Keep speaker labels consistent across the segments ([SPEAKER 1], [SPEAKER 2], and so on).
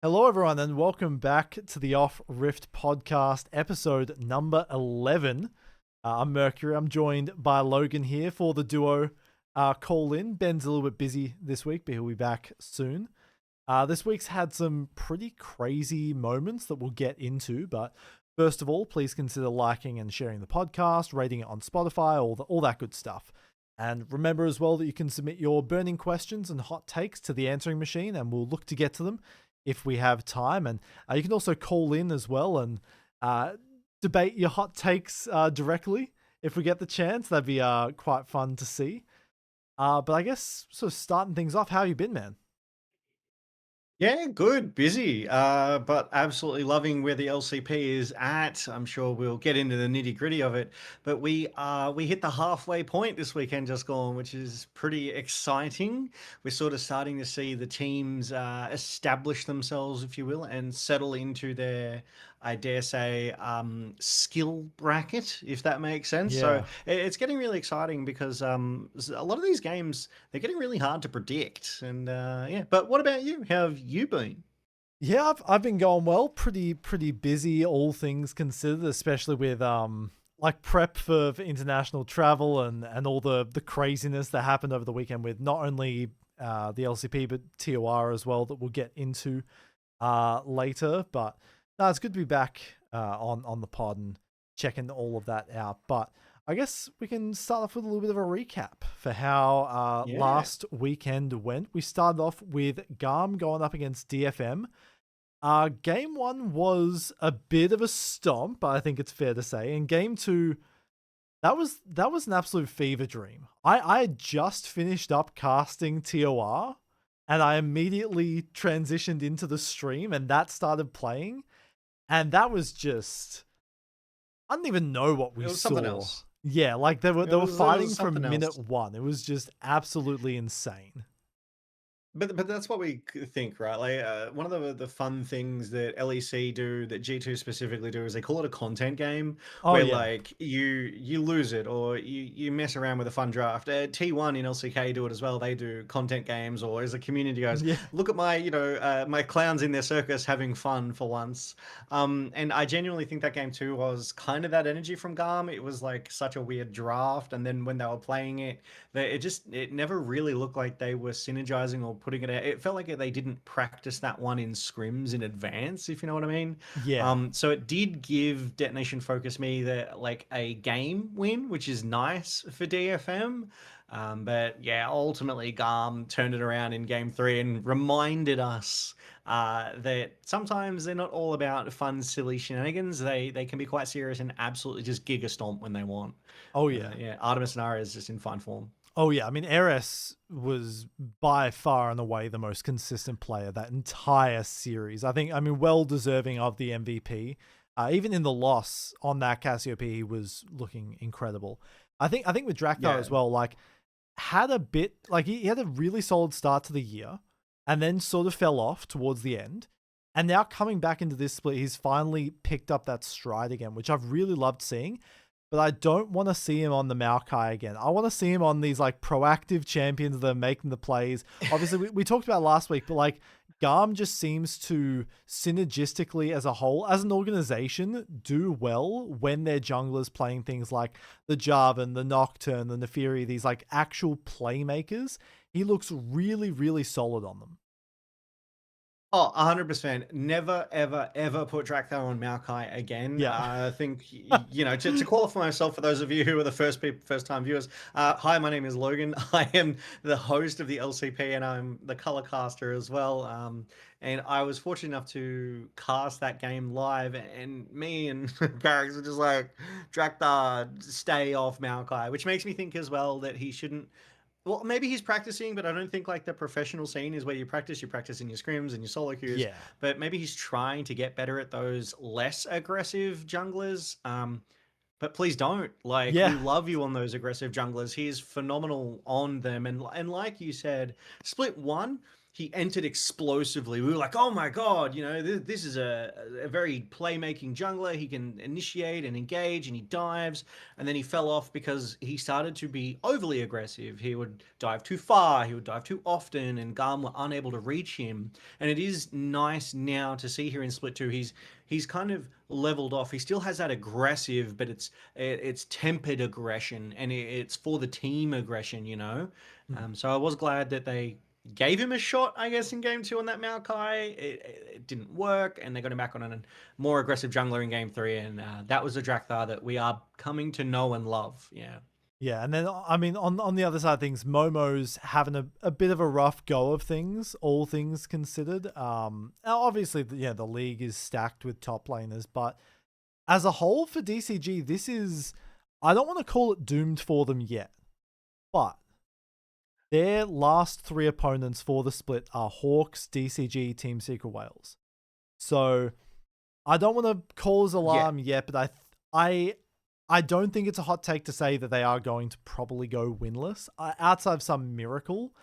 [SPEAKER 1] Hello, everyone, and welcome back to the Off Rift podcast, episode number 11. I'm Mercury. I'm joined by Logan here for the duo call in. Ben's a little bit busy this week, but he'll be back soon. This week's had some pretty crazy moments that we'll get into, but first of all, please consider liking and sharing the podcast, rating it on Spotify, all that good stuff. And remember as well that you can submit your burning questions and hot takes to the answering machine, and we'll look to get to them if we have time. And you can also call in as well and debate your hot takes directly if we get the chance. That'd be quite fun to see. But I guess sort of starting things off, how have you been, man?
[SPEAKER 2] Yeah, good, busy, but absolutely loving where the LCP is at. I'm sure we'll get into the nitty gritty of it, but we hit the halfway point this weekend just gone, which is pretty exciting. We're sort of starting to see the teams establish themselves, if you will, and settle into their, I dare say, skill bracket, if that makes sense. So
[SPEAKER 1] Yeah.
[SPEAKER 2] it's getting really exciting because a lot of these games, they're getting really hard to predict. And yeah, but what about you? How have you been?
[SPEAKER 1] Yeah, I've been going well, pretty busy, all things considered, especially with like prep for international travel and all the craziness that happened over the weekend with not only the LCP but TOR as well that we'll get into later. But no, it's good to be back on the pod and checking all of that out. But I guess we can start off with a little bit of a recap for how
[SPEAKER 2] Yeah.
[SPEAKER 1] last weekend went. We started off with Garm going up against DFM. Game one was a bit of a stomp, I think it's fair to say. And game two, that was an absolute fever dream. I had just finished up casting TOR and I immediately transitioned into the stream and that started playing. And that was just, I don't even know what we
[SPEAKER 2] It was something
[SPEAKER 1] saw.
[SPEAKER 2] else.
[SPEAKER 1] Yeah, like
[SPEAKER 2] It
[SPEAKER 1] they were
[SPEAKER 2] was
[SPEAKER 1] fighting
[SPEAKER 2] something
[SPEAKER 1] from minute
[SPEAKER 2] else.
[SPEAKER 1] one. It was just absolutely insane.
[SPEAKER 2] But that's what we think, right? Like one of the fun things that LEC do, that G2 specifically do, is they call it a content game,
[SPEAKER 1] Oh
[SPEAKER 2] where
[SPEAKER 1] yeah.
[SPEAKER 2] like you lose it or you mess around with a fun draft. T1 in LCK do it as well. They do content games, or as the community goes,
[SPEAKER 1] Yeah.
[SPEAKER 2] look at my my clowns in their circus having fun for once. And I genuinely think that game too was kind of that energy from Garm. It was like such a weird draft, and then when they were playing it, it never really looked like they were synergizing or putting it out. It felt like they didn't practice that one in scrims in advance, if you know what I mean.
[SPEAKER 1] Yeah.
[SPEAKER 2] So it did give Detonation Focus me like a game win, which is nice for DFM. But yeah, ultimately Garm turned it around in game three and reminded us that sometimes they're not all about fun, silly shenanigans. They can be quite serious and absolutely just giga stomp when they want.
[SPEAKER 1] Oh yeah.
[SPEAKER 2] Yeah, Artemis Nara is just in fine form.
[SPEAKER 1] Oh yeah, I mean, Eris was by far and away the most consistent player that entire series. I mean, well deserving of the MVP. Even in the loss on that Cassiopeia, he was looking incredible. I think with Drakthar
[SPEAKER 2] Yeah.
[SPEAKER 1] as well, like had a bit like he had a really solid start to the year, and then sort of fell off towards the end. And now coming back into this split, he's finally picked up that stride again, which I've really loved seeing, but I don't want to see him on the Maokai again. I want to see him on these like proactive champions that are making the plays. Obviously, we talked about last week, but like Garm just seems to synergistically as a whole, as an organization, do well when their junglers playing things like the Jarvan, the Nocturne, the Nefiri, these like actual playmakers. He looks really, really solid on them.
[SPEAKER 2] Oh, 100%. Never, ever, ever put Drakthar on Maokai again.
[SPEAKER 1] Yeah.
[SPEAKER 2] I think, to qualify myself for those of you who are the first time viewers, hi, my name is Logan. I am the host of the LCP and I'm the color caster as well. And I was fortunate enough to cast that game live, and me and Barracks were just like, Drakthar, stay off Maokai, which makes me think as well that he shouldn't. Well, maybe he's practicing, but I don't think like the professional scene is where you practice in your scrims and your solo queues.
[SPEAKER 1] Yeah.
[SPEAKER 2] But maybe he's trying to get better at those less aggressive junglers. But please don't. Like, we
[SPEAKER 1] Yeah.
[SPEAKER 2] love you on those aggressive junglers. He's phenomenal on them. And like you said, split one. he entered explosively. We were like, oh my god, this is a very playmaking jungler. He can initiate and engage, and he dives. And then he fell off because he started to be overly aggressive. He would dive too far. He would dive too often, and Garm were unable to reach him. And it is nice now to see here in Split 2, he's kind of leveled off. He still has that aggressive, but it's tempered aggression, and it's for the team aggression, you know. So I was glad that they gave him a shot, I guess, in game 2 on that Maokai. It didn't work, and they got him back on a more aggressive jungler in game 3, and that was a Drakthar that we are coming to know and love. Yeah.
[SPEAKER 1] Yeah, and then I mean, on the other side of things, Momo's having a bit of a rough go of things, all things considered. Obviously, the league is stacked with top laners, but as a whole for DCG, this is, I don't want to call it doomed for them yet, but their last 3 opponents for the split are Hawks, DCG, Team Secret Wales. So I don't want to cause alarm yet, but I don't think it's a hot take to say that they are going to probably go winless outside of some miracle.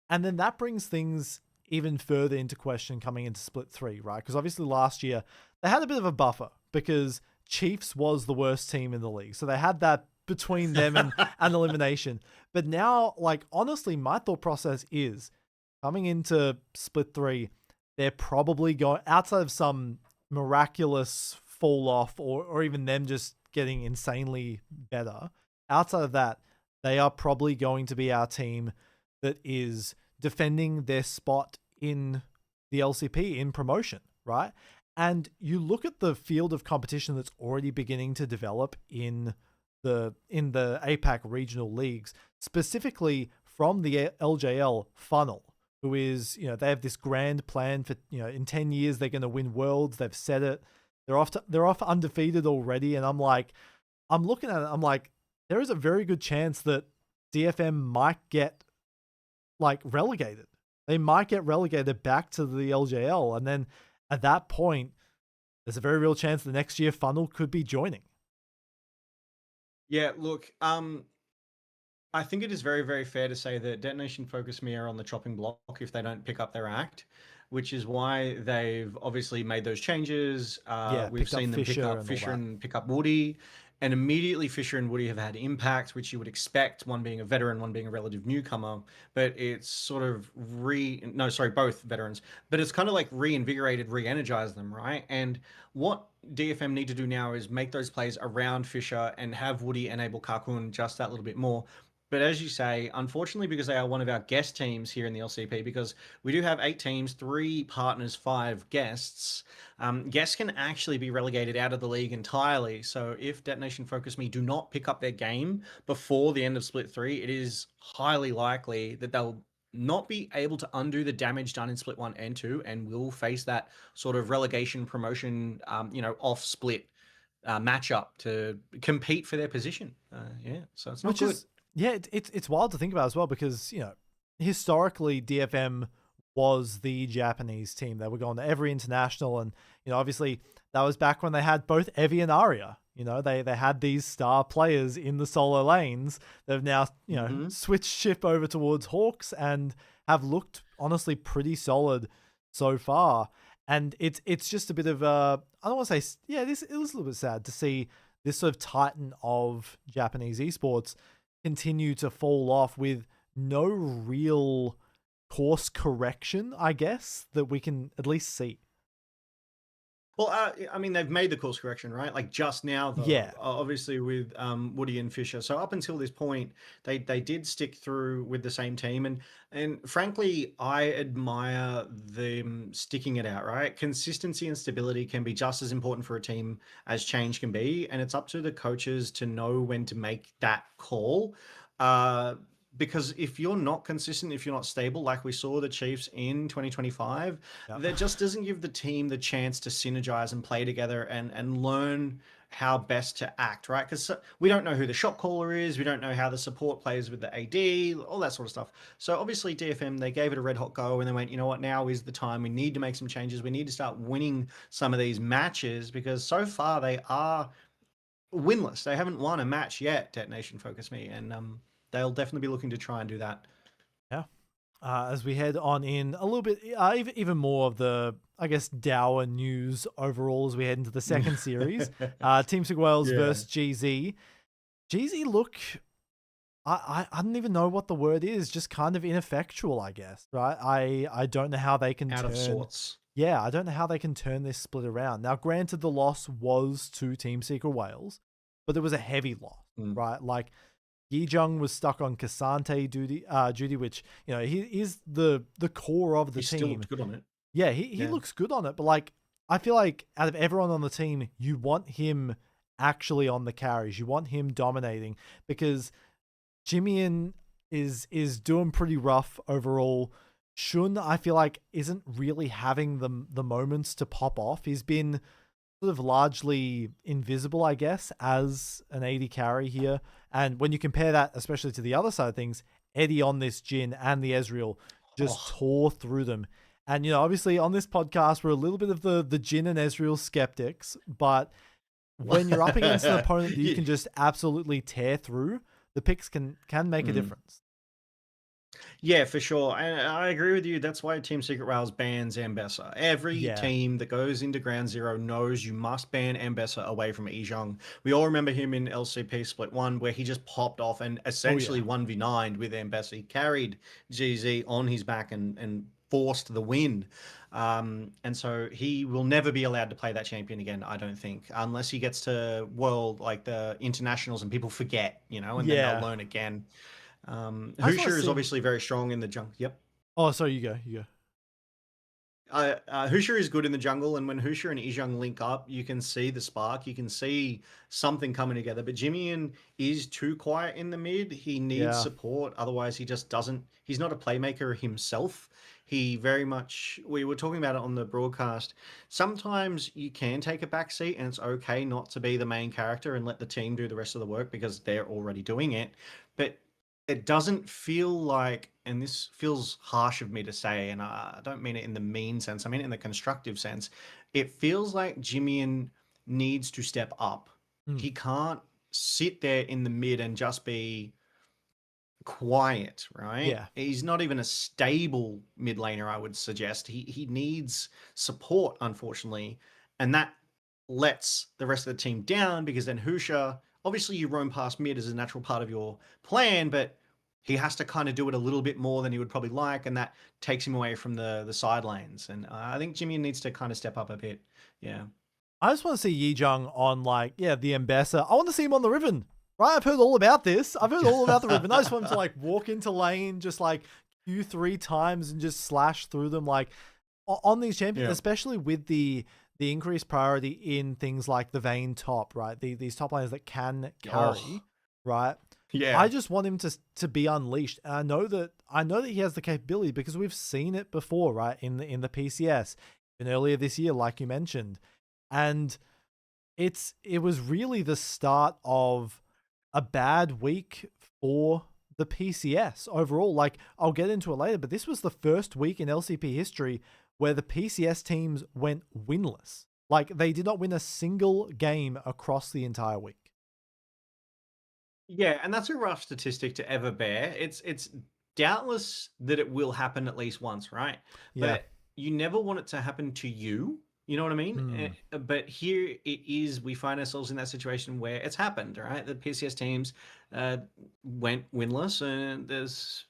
[SPEAKER 1] And then that brings things even further into question coming into Split 3, right? Because obviously last year they had a bit of a buffer because Chiefs was the worst team in the league. So they had that between them and elimination. But now, like, honestly, my thought process is coming into Split 3, they're probably going, outside of some miraculous fall off or even them just getting insanely better, outside of that, they are probably going to be our team that is defending their spot in the LCP in promotion, right? And you look at the field of competition that's already beginning to develop in the APAC regional leagues, specifically from the LJL funnel, who is, they have this grand plan for, in 10 years they're going to win worlds. They've said it. They're off undefeated already, and I'm looking at it, I'm like, there is a very good chance that DFM might get like relegated. They might get relegated back to the LJL, and then at that point, there's a very real chance the next year Funnel could be joining.
[SPEAKER 2] Yeah, look, I think it is very, very fair to say that Detonation Focus Me are on the chopping block if they don't pick up their act, which is why they've obviously made those changes. We've seen them pick up Fisher and pick up Woody, and immediately Fisher and Woody have had impact, which you would expect, one being a veteran, one being a relative newcomer, but it's sort of both veterans, but it's kind of like reinvigorated, re-energized them, right? And what DFM need to do now is make those plays around Fisher and have Woody enable Kakun just that little bit more. But as you say, unfortunately, because they are one of our guest teams here in the LCP, because we do have 8 teams, 3 partners, 5 guests, guests can actually be relegated out of the league entirely. So if Detonation Focus Me do not pick up their game before the end of Split 3, it is highly likely that they'll not be able to undo the damage done in Split 1 and 2, and will face that sort of relegation promotion, off split matchup to compete for their position. So it's not good.
[SPEAKER 1] It's wild to think about as well, because historically DFM was the Japanese team. They were going to every international, and obviously that was back when they had both Evi and Arya. They had these star players in the solo lanes that have now switched ship over towards Hawks and have looked honestly pretty solid so far. And it's just a bit of I don't want to say, it was a little bit sad to see this sort of titan of Japanese esports continue to fall off with no real course correction, I guess, that we can at least see.
[SPEAKER 2] Well, I mean, they've made the course correction, right? Like just now, though, obviously with Woody and Fisher. So up until this point, they did stick through with the same team, and frankly, I admire them sticking it out. Right, consistency and stability can be just as important for a team as change can be, and it's up to the coaches to know when to make that call. Because if you're not consistent, if you're not stable, like we saw the Chiefs in 2025, that just doesn't give the team the chance to synergize and play together and learn how best to act, right? Because we don't know who the shot caller is, we don't know how the support plays with the AD, all that sort of stuff. So obviously DFM, they gave it a red hot go, and they went, you know what, now is the time. We need to make some changes. We need to start winning some of these matches, because so far they are winless. They haven't won a match yet, Detonation Focus Me, and they'll definitely be looking to try and do that.
[SPEAKER 1] Yeah. as we head on in a little bit, even more of the, I guess, dour news overall as we head into the second series. Team Sig Wales
[SPEAKER 2] Yeah.
[SPEAKER 1] versus GZ. GZ look, I don't even know what the word is, just kind of ineffectual, I guess, right? I don't know how they can
[SPEAKER 2] Out
[SPEAKER 1] turn.
[SPEAKER 2] of sorts.
[SPEAKER 1] Yeah, I don't know how they can turn this split around. Now, granted, the loss was to Team Secret Wales, but there was a heavy loss, right? Like, Yijung was stuck on Kasante duty, which, he is the core of the
[SPEAKER 2] He
[SPEAKER 1] team.
[SPEAKER 2] still looked good on it.
[SPEAKER 1] Yeah, he looks good on it, but like, I feel like out of everyone on the team, you want him actually on the carries. You want him dominating, because Jimian is doing pretty rough overall. Shun, I feel like, isn't really having the moments to pop off. He's been sort of largely invisible, I guess, as an AD carry here. And when you compare that, especially to the other side of things, Eddie on this Jin and the Ezreal just tore through them. And, obviously on this podcast, we're a little bit of the Jin and Ezreal skeptics, but when you're up against an opponent that you can just absolutely tear through, the picks can make a difference.
[SPEAKER 2] Yeah, for sure. And I agree with you. That's why Team Secret Wales bans Ambessa. Every team that goes into Ground Zero knows you must ban Ambessa away from Ejong. We all remember him in LCP Split 1, where he just popped off and essentially 1v9'd with Ambessa. He carried GZ on his back and forced the win. And so he will never be allowed to play that champion again, I don't think, unless he gets to World, like the internationals, and people forget, and then they'll learn again. Husha is obviously very strong in the jungle. Yep.
[SPEAKER 1] Oh, sorry, you go.
[SPEAKER 2] Husha is good in the jungle, and when Husha and Ejong link up, you can see the spark. You can see something coming together. But Jimian is too quiet in the mid. He needs support. Otherwise, he just doesn't. He's not a playmaker himself. He very much. We were talking about it on the broadcast. Sometimes you can take a back seat, and it's okay not to be the main character and let the team do the rest of the work because they're already doing it. But it doesn't feel like, and this feels harsh of me to say, and I don't mean it in the mean sense, I mean it in the constructive sense. It feels like Jimian needs to step up. He can't sit there in the mid and just be quiet, right?
[SPEAKER 1] Yeah.
[SPEAKER 2] He's not even a stable mid laner, I would suggest. He needs support, unfortunately, and that lets the rest of the team down, because then Husha, obviously you roam past mid as a natural part of your plan, but he has to kind of do it a little bit more than he would probably like, and that takes him away from the side lanes. And I think Jimmy needs to kind of step up a bit. Yeah.
[SPEAKER 1] I just want to see Yijung on, the Ambassador. I want to see him on the Riven, right? I've heard all about this. I've heard all about the Riven. I just want him to walk into lane, just Q3 times and just slash through them on these champions, especially with the increased priority in things like the Vayne top, right? These top laners that can carry, right?
[SPEAKER 2] Yeah.
[SPEAKER 1] I just want him to be unleashed. And I know that he has the capability, because we've seen it before, right? In the PCS, and earlier this year, like you mentioned. And it was really the start of a bad week for the PCS overall. I'll get into it later, but this was the first week in LCP history where the PCS teams went winless. They did not win a single game across the entire week.
[SPEAKER 2] Yeah, and that's a rough statistic to ever bear. It's doubtless that it will happen at least once, right?
[SPEAKER 1] Yeah.
[SPEAKER 2] But you never want it to happen to you. You know what I mean? But here it is. We find ourselves in that situation where it's happened, right? The PCS teams went winless, and there's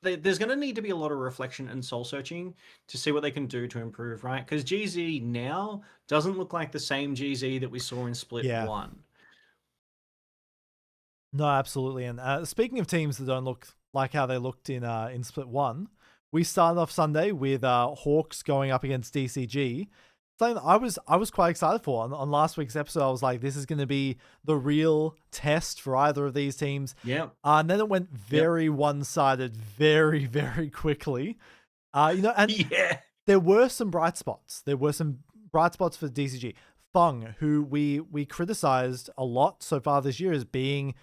[SPEAKER 2] going to need to be a lot of reflection and soul searching to see what they can do to improve, right? Because GZ now doesn't look like the same GZ that we saw in Split 1.
[SPEAKER 1] No, absolutely. And speaking of teams that don't look like how they looked in Split 1, we started off Sunday with Hawks going up against DCG. Something I was quite excited for. On last week's episode, I was like, this is going to be the real test for either of these teams.
[SPEAKER 2] Yeah.
[SPEAKER 1] And then it went very one-sided very, very quickly. And there were some bright spots. There were some bright spots for DCG. Fung, who we criticized a lot so far this year as being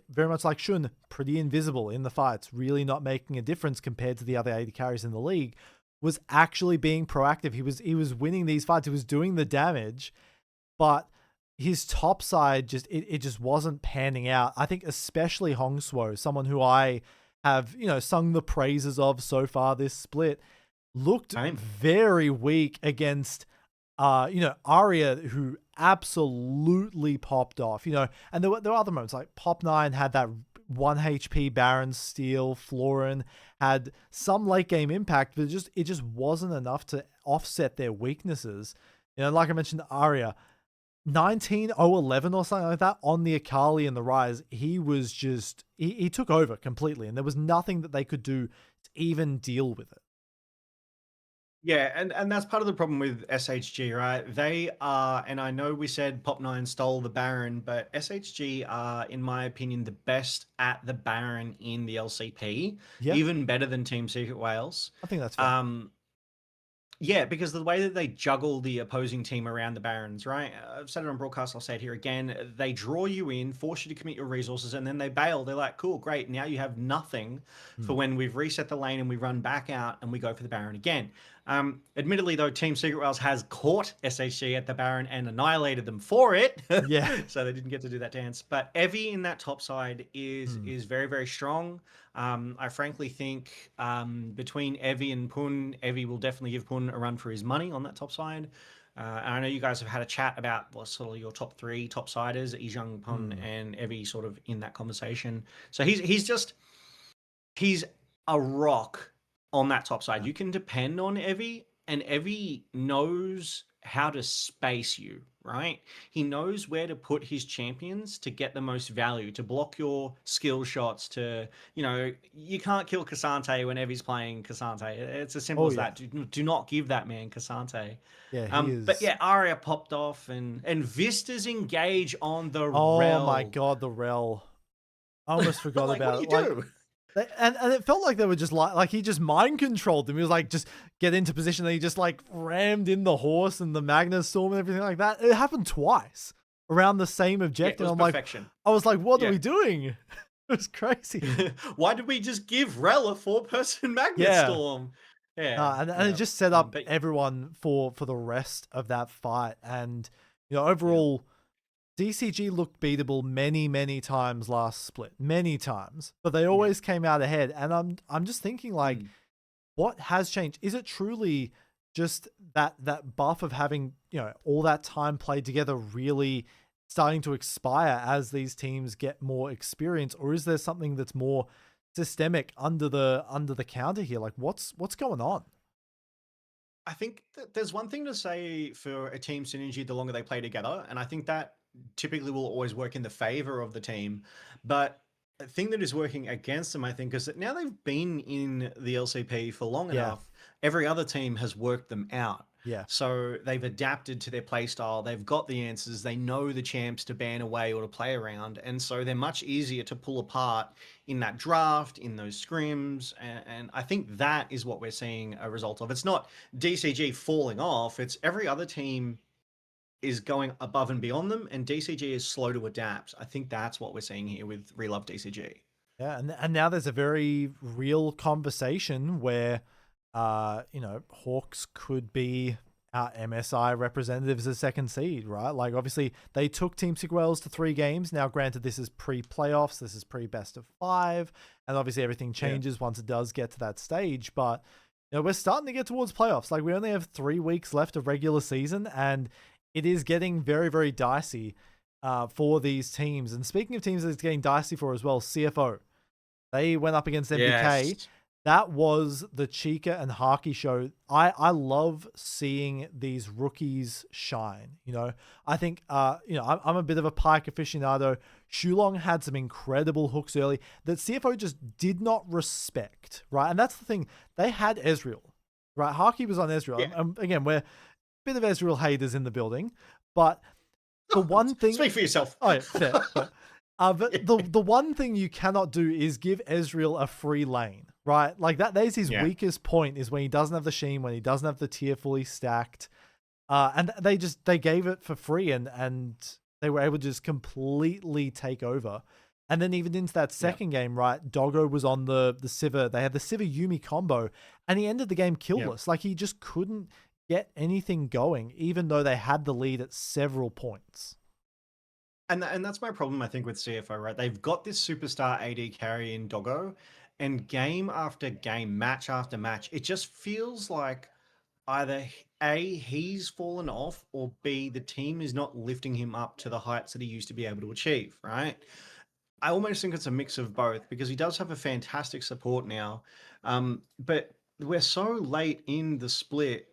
[SPEAKER 1] very much like Shun, pretty invisible in the fights, really not making a difference compared to the other AD carries in the league, was actually being proactive. He was winning these fights. He was doing the damage, but his top side it just wasn't panning out. I think especially Hongswo, someone who I have, sung the praises of so far this split, looked
[SPEAKER 2] Same.
[SPEAKER 1] very weak against, Arya, who absolutely popped off, and there were other moments like Pop9 had that 1 HP Baron steal, Florin had some late game impact, but it just wasn't enough to offset their weaknesses. Like I mentioned, Arya, 19-0-11 or something like that on the Akali and the Rise. He was just, he took over completely, and there was nothing that they could do to even deal with it.
[SPEAKER 2] Yeah, and that's part of the problem with SHG, right? They are, and I know we said Pop9 stole the Baron, but SHG are, in my opinion, the best at the Baron in the LCP,
[SPEAKER 1] Yeah,
[SPEAKER 2] even better than Team Secret Wales.
[SPEAKER 1] I think that's fair.
[SPEAKER 2] Yeah, because the way that they juggle the opposing team around the Barons, right? I've said it on broadcast, I'll say it here again. They draw you in, force you to commit your resources, and then they bail. They're like, cool, great. Now you have nothing for when we've reset the lane and we run back out and we go for the Baron again. Admittedly, though, Team Secret Wales has caught SHG at the Baron and annihilated them for it.
[SPEAKER 1] Yeah.
[SPEAKER 2] So they didn't get to do that dance. But Evie in that top side is very, very strong. I frankly think between Evie and Pun, Evie will definitely give Pun a run for his money on that top side. And I know you guys have had a chat about what's sort of your top 3 top siders, Ijung, Pun, and Evie sort of in that conversation. So he's a rock on that top side. You can depend on Evie, and Evie knows how to space you, right? He knows where to put his champions to get the most value, to block your skill shots, to, you can't kill Cassante when Evie's playing Cassante. It's as simple as that. Do not give that man Cassante.
[SPEAKER 1] Yeah, he is.
[SPEAKER 2] But yeah, Arya popped off, and Vista's engage on the
[SPEAKER 1] Oh
[SPEAKER 2] Rel.
[SPEAKER 1] my god, the Rel. I almost forgot
[SPEAKER 2] Like,
[SPEAKER 1] about
[SPEAKER 2] what do you do?
[SPEAKER 1] And it felt like they were just like he just mind controlled them. He was like, just get into position, and he just like rammed in the horse and the Magnus Storm and everything like that. It happened twice around the same objective.
[SPEAKER 2] Yeah, it was perfection.
[SPEAKER 1] I was like, what are we doing? It was crazy.
[SPEAKER 2] Why did we just give Rel a 4-person Magnus Storm? Yeah,
[SPEAKER 1] and it just set up everyone for the rest of that fight. And overall, DCG looked beatable many, many times last split, many times, but they always came out ahead. And I'm just thinking, like, what has changed? Is it truly just that buff of having all that time played together really starting to expire as these teams get more experience, or is there something that's more systemic under the counter here? Like, what's going on?
[SPEAKER 2] I think that there's one thing to say for a team synergy the longer they play together, and I think that typically will always work in the favor of the team. But a thing that is working against them, I think, is that now they've been in the LCP for long enough, every other team has worked them out.
[SPEAKER 1] Yeah.
[SPEAKER 2] So they've adapted to their play style. They've got the answers. They know the champs to ban away or to play around. And so they're much easier to pull apart in that draft, in those scrims. And I think that is what we're seeing a result of. It's not DCG falling off. It's every other team is going above and beyond them, and DCG is slow to adapt. I think that's what we're seeing here with Relove DCG.
[SPEAKER 1] Yeah, and now there's a very real conversation where, Hawks could be our MSI representatives as second seed, right? Like, obviously, they took Team Secret Wales to 3 games. Now, granted, this is pre-playoffs, this is pre-best of 5, and obviously everything changes once it does get to that stage, but, we're starting to get towards playoffs. Like, we only have 3 weeks left of regular season, and it is getting very, very dicey for these teams. And speaking of teams that it's getting dicey for as well, CFO. They went up against MBK.
[SPEAKER 2] Yes.
[SPEAKER 1] That was the Chica and Haki show. I love seeing these rookies shine. I think, I'm a bit of a Pyke aficionado. Shulong had some incredible hooks early that CFO just did not respect, right? And that's the thing. They had Ezreal, right? Haki was on Ezreal.
[SPEAKER 2] Yeah.
[SPEAKER 1] And again, we're bit of Ezreal haters in the building, but the one thing...
[SPEAKER 2] Speak for yourself.
[SPEAKER 1] Oh, yeah, fair. But the one thing you cannot do is give Ezreal a free lane, right? Like, there's his weakest point, is when he doesn't have the Sheen, when he doesn't have the tier fully stacked. And they gave it for free, and they were able to just completely take over. And then even into that second game, right, Doggo was on the Sivir. They had the Sivir Yumi combo, and he ended the game killless. Like, he just couldn't get anything going, even though they had the lead at several points.
[SPEAKER 2] And that's my problem, I think, with CFO, right? They've got this superstar AD carry in Doggo, and game after game, match after match, it just feels like either A, he's fallen off, or B, the team is not lifting him up to the heights that he used to be able to achieve, right? I almost think it's a mix of both because he does have a fantastic support now. But we're so late in the split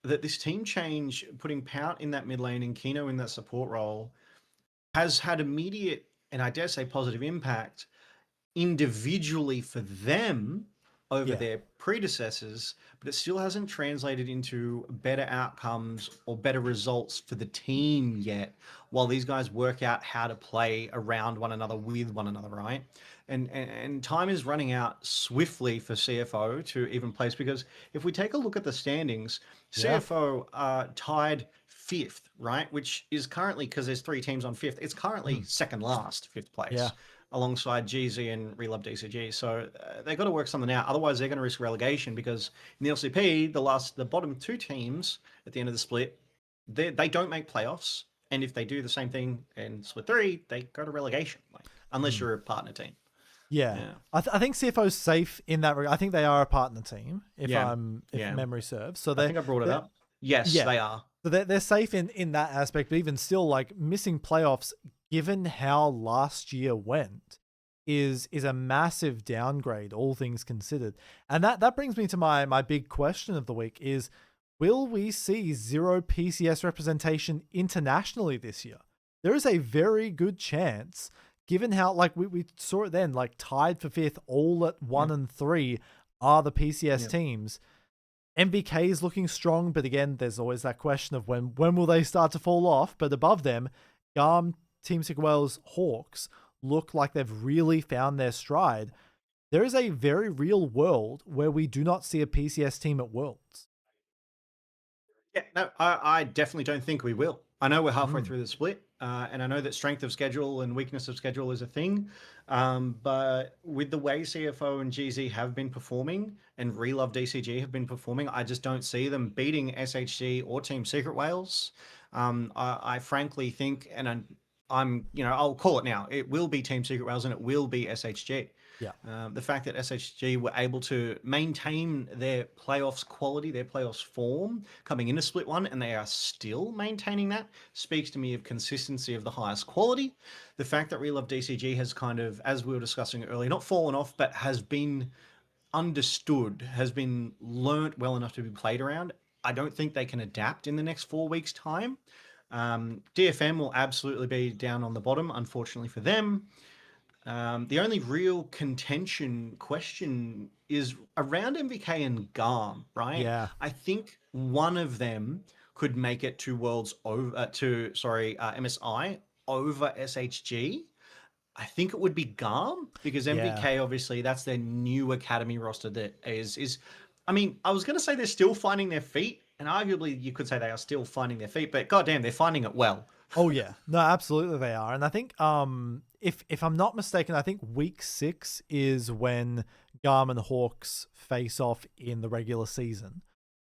[SPEAKER 2] that this team change, putting Pout in that mid lane and Kino in that support role, has had immediate and I dare say positive impact individually for them over
[SPEAKER 1] Yeah.
[SPEAKER 2] their predecessors, but it still hasn't translated into better outcomes or better results for the team yet, while these guys work out how to play around one another with one another, right? And time is running out swiftly for CFO to even place because if we take a look at the standings,
[SPEAKER 1] Yeah.
[SPEAKER 2] CFO are tied fifth, right? Which is currently, because there's three teams on fifth, it's currently
[SPEAKER 1] Mhm.
[SPEAKER 2] second last, fifth
[SPEAKER 1] Yeah.
[SPEAKER 2] place alongside GZ and Relove DCG. So they've got to work something out. Otherwise, they're going to risk relegation because in the LCP, the bottom two teams at the end of the split, they don't make playoffs. And if they do the same thing in split three, they go to relegation, like, unless
[SPEAKER 1] Mhm.
[SPEAKER 2] you're a partner team.
[SPEAKER 1] Yeah.
[SPEAKER 2] Yeah.
[SPEAKER 1] I think CFO's safe in that regard. I think they are a partner team,
[SPEAKER 2] Yeah.
[SPEAKER 1] if
[SPEAKER 2] Yeah.
[SPEAKER 1] memory serves. So
[SPEAKER 2] I think I brought it
[SPEAKER 1] they
[SPEAKER 2] up. Yes,
[SPEAKER 1] yeah.
[SPEAKER 2] they are.
[SPEAKER 1] So they're safe in that aspect, but even still, like missing playoffs, given how last year went, is a massive downgrade, all things considered. And that brings me to my big question of the week is, will we see zero PCS representation internationally this year? There is a very good chance, given how like we saw it then, like tied for fifth, all at 1 and 3 are the PCS
[SPEAKER 2] Yeah.
[SPEAKER 1] teams. MBK is looking strong, but again, there's always that question of when will they start to fall off? But above them, Garm, Team Sigwell's Hawks look like they've really found their stride. There is a very real world where we do not see a PCS team at Worlds.
[SPEAKER 2] Yeah, no, I definitely don't think we will. I know we're halfway
[SPEAKER 1] Mm.
[SPEAKER 2] through the split, and I know that strength of schedule and weakness of schedule is a thing. But with the way CFO and GZ have been performing and Relove DCG have been performing, I just don't see them beating SHG or Team Secret Wales. I frankly think, and I'll call it now. It will be Team Secret Wales and it will be SHG.
[SPEAKER 1] Yeah.
[SPEAKER 2] The fact that SHG were able to maintain their playoffs quality, their playoffs form coming into split one, and they are still maintaining that speaks to me of consistency of the highest quality. The fact that Relove DCG has kind of, as we were discussing earlier, not fallen off, but has been understood, has been learnt well enough to be played around. I don't think they can adapt in the next 4 weeks' time. DFM will absolutely be down on the bottom, unfortunately for them. The only real contention question is around MVK and Garm, right?
[SPEAKER 1] Yeah.
[SPEAKER 2] I think one of them could make it to Worlds over MSI over SHG. I think it would be Garm because
[SPEAKER 1] Yeah.
[SPEAKER 2] MVK obviously that's their new academy roster that is. I mean, I was going to say they're still finding their feet, and arguably you could say they are still finding their feet, but goddamn, they're finding it well.
[SPEAKER 1] Oh yeah. No, absolutely they are. And I think if I'm not mistaken, I think week 6 is when Garm and Hawks face off in the regular season.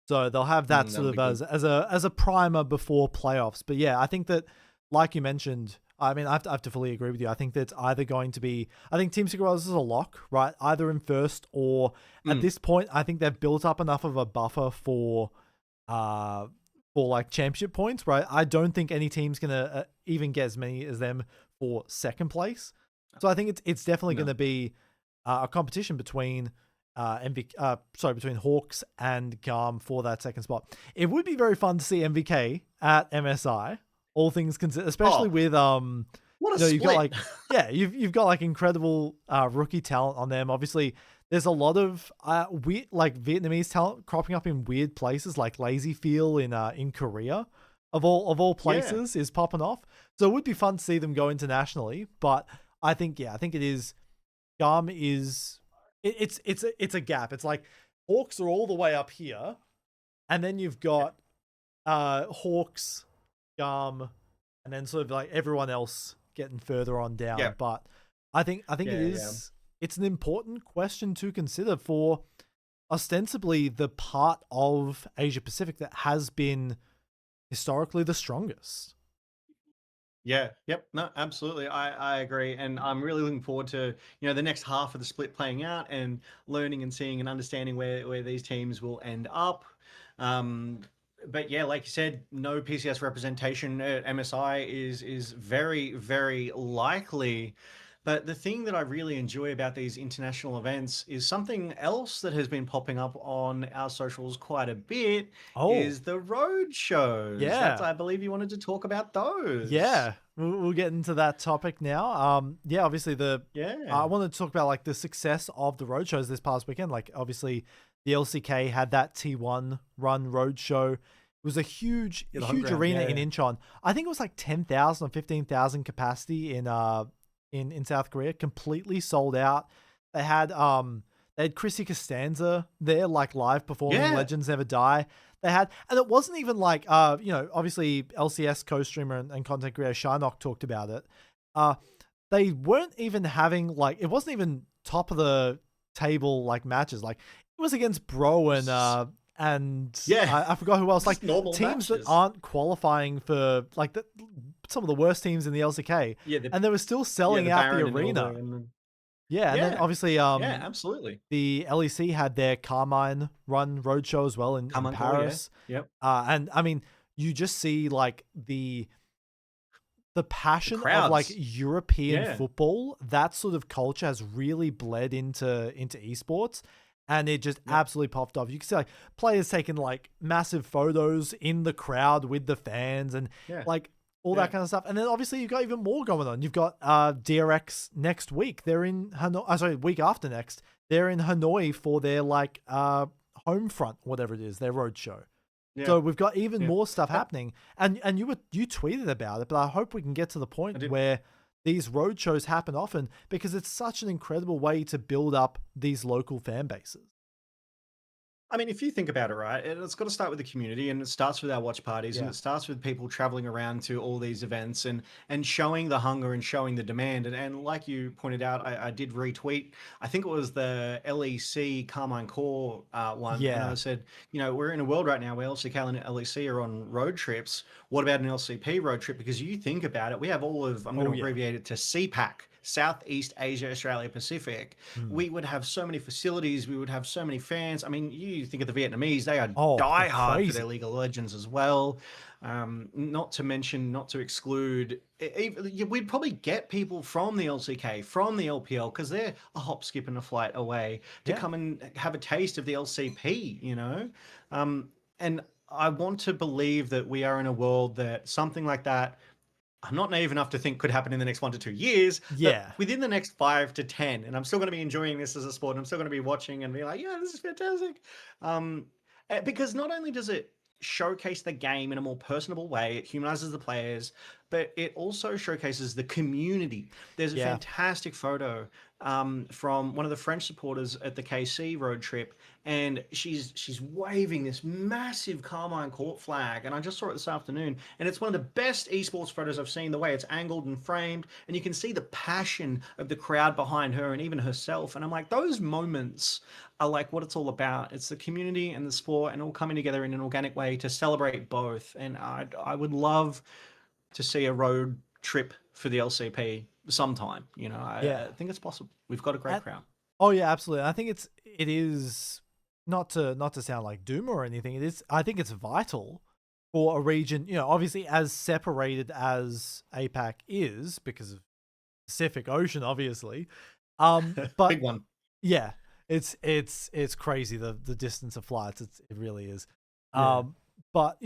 [SPEAKER 1] So they'll have that sort
[SPEAKER 2] That'll be
[SPEAKER 1] of
[SPEAKER 2] good.
[SPEAKER 1] as a primer before playoffs. But yeah, I think that, like you mentioned, I mean, I have to fully agree with you. I think that's either going to be, I think Team Secret Wars is a lock, right? Either in first or at
[SPEAKER 2] Mm,
[SPEAKER 1] this point, I think they've built up enough of a buffer for like championship points, right? I don't think any team's gonna even get as many as them for second place. So I think it's definitely
[SPEAKER 2] no.
[SPEAKER 1] going to be a competition between between Hawks and Garm for that second spot. It would be very fun to see MVK at MSI, all things considered, especially
[SPEAKER 2] Oh,
[SPEAKER 1] with
[SPEAKER 2] what a
[SPEAKER 1] you've got
[SPEAKER 2] split!
[SPEAKER 1] like you've got like incredible rookie talent on them. Obviously, there's a lot of weird like Vietnamese talent cropping up in weird places, like Lazy Feel in Korea, of all
[SPEAKER 2] Yeah.
[SPEAKER 1] places, is popping off. So it would be fun to see them go internationally. But I think it is. Garm is it's a gap. It's like Hawks are all the way up here, and then you've got Hawks, Garm, and then sort of like everyone else getting further on down.
[SPEAKER 2] Yeah.
[SPEAKER 1] But I think it
[SPEAKER 2] Yeah. Yeah.
[SPEAKER 1] is it's an important question to consider for ostensibly the part of Asia Pacific that has been historically the strongest.
[SPEAKER 2] Yeah. Yep. No, absolutely. I agree. And I'm really looking forward to, the next half of the split playing out and learning and seeing and understanding where these teams will end up. Um, but yeah, like you said, no PCS representation at MSI is very, very likely. But the thing that I really enjoy about these international events is something else that has been popping up on our socials quite a bit
[SPEAKER 1] Oh,
[SPEAKER 2] is the road shows. That's,
[SPEAKER 1] yeah.
[SPEAKER 2] I believe you wanted to talk about those.
[SPEAKER 1] Yeah, we'll get into that topic now. Yeah, obviously I
[SPEAKER 2] Yeah.
[SPEAKER 1] wanted to talk about like the success of the road shows this past weekend. Like obviously the LCK had that T1 run road show. It was a huge,
[SPEAKER 2] Yeah, the home
[SPEAKER 1] huge
[SPEAKER 2] ground.
[SPEAKER 1] arena in
[SPEAKER 2] Yeah.
[SPEAKER 1] Incheon. I think it was like 10,000 or 15,000 capacity in South Korea, completely sold out. They had they had Chrissy Costanza there, like live performing
[SPEAKER 2] Yeah.
[SPEAKER 1] Legends Never Die. They had, and it wasn't even like, obviously LCS co-streamer and content creator Shineok talked about it. Uh, they weren't even having like, it wasn't even top of the table like matches. Like it was against Bro and
[SPEAKER 2] Yeah.
[SPEAKER 1] I forgot who else. Like
[SPEAKER 2] Just normal
[SPEAKER 1] teams that
[SPEAKER 2] matches.
[SPEAKER 1] aren't qualifying for like some of the worst teams in the LCK,
[SPEAKER 2] Yeah.
[SPEAKER 1] and they were still
[SPEAKER 2] Yeah,
[SPEAKER 1] selling
[SPEAKER 2] the
[SPEAKER 1] out the
[SPEAKER 2] Baron and Elder
[SPEAKER 1] arena.
[SPEAKER 2] and then
[SPEAKER 1] Yeah, and then
[SPEAKER 2] yeah.
[SPEAKER 1] obviously
[SPEAKER 2] Yeah, absolutely.
[SPEAKER 1] the LEC had their Carmine Run roadshow as well in
[SPEAKER 2] Come Uncle, yeah.
[SPEAKER 1] Paris.
[SPEAKER 2] Yep.
[SPEAKER 1] And I mean, you just see like the
[SPEAKER 2] The
[SPEAKER 1] passion of like
[SPEAKER 2] crowds.
[SPEAKER 1] European
[SPEAKER 2] Yeah.
[SPEAKER 1] football. That sort of culture has really bled into esports, and it just
[SPEAKER 2] Yep.
[SPEAKER 1] absolutely popped off. You can see like players taking like massive photos in the crowd with the fans and
[SPEAKER 2] Yeah.
[SPEAKER 1] like all that
[SPEAKER 2] Yeah.
[SPEAKER 1] kind of stuff. And then obviously you've got even more going on. You've got DRX next week. They're in Hanoi. Sorry, week after next. They're in Hanoi for their like home front, whatever it is, their road show.
[SPEAKER 2] Yeah.
[SPEAKER 1] So we've got even
[SPEAKER 2] Yeah.
[SPEAKER 1] more stuff happening, and you tweeted about it, but I hope we can get to the
[SPEAKER 2] I
[SPEAKER 1] point
[SPEAKER 2] did.
[SPEAKER 1] where these road shows happen often because it's such an incredible way to build up these local fan bases.
[SPEAKER 2] I mean, if you think about it, right, it's got to start with the community, and it starts with our watch parties, and
[SPEAKER 1] Yeah,
[SPEAKER 2] it starts with people traveling around to all these events and showing the hunger and showing the demand. And like you pointed out, I did retweet. I think it was the LEC Carmine Core one, and I
[SPEAKER 1] yeah,
[SPEAKER 2] said, we're in a world right now where LCK and LEC are on road trips. What about an LCP road trip? Because you think about it, we have all of, I'm going
[SPEAKER 1] oh
[SPEAKER 2] to
[SPEAKER 1] yeah,
[SPEAKER 2] abbreviate it to CPAC. Southeast Asia, Australia, Pacific.
[SPEAKER 1] mm.
[SPEAKER 2] We would have so many facilities. We would have so many fans. I mean, you think of the Vietnamese; they are
[SPEAKER 1] Oh, they're
[SPEAKER 2] diehard for their
[SPEAKER 1] crazy.
[SPEAKER 2] League of Legends as well. Not to mention, not to exclude, we'd probably get people from the LCK, from the LPL, because they're a hop, skip, and a flight away to
[SPEAKER 1] Yeah,
[SPEAKER 2] come and have a taste of the LCP. And I want to believe that we are in a world that something like that, I'm not naive enough to think could happen in the next 1 to 2 years, but
[SPEAKER 1] yeah,
[SPEAKER 2] within the next 5 to 10, and I'm still going to be enjoying this as a sport, and I'm still going to be watching and be like, yeah, this is fantastic. Because not only does it showcase the game in a more personable way, it humanizes the players, but it also showcases the community. There's a
[SPEAKER 1] yeah,
[SPEAKER 2] fantastic photo from one of the French supporters at the KC road trip, and she's waving this massive Carmine Court flag, and I just saw it this afternoon, and it's one of the best esports photos I've seen. The way it's angled and framed, and you can see the passion of the crowd behind her and even herself. And I'm like, those moments are like what it's all about. It's the community and the sport, and all coming together in an organic way to celebrate both. And I would love to see a road trip for the LCP sometime.
[SPEAKER 1] yeah.
[SPEAKER 2] I think it's possible. We've got a great
[SPEAKER 1] And,
[SPEAKER 2] crowd.
[SPEAKER 1] oh yeah, absolutely. I think it is not to sound like doom or anything. It is. I think it's vital for a region. Obviously as separated as APAC is because of Pacific Ocean, obviously. But
[SPEAKER 2] Big one.
[SPEAKER 1] yeah, it's crazy the distance of flights. It really is.
[SPEAKER 2] Yeah.
[SPEAKER 1] Um, but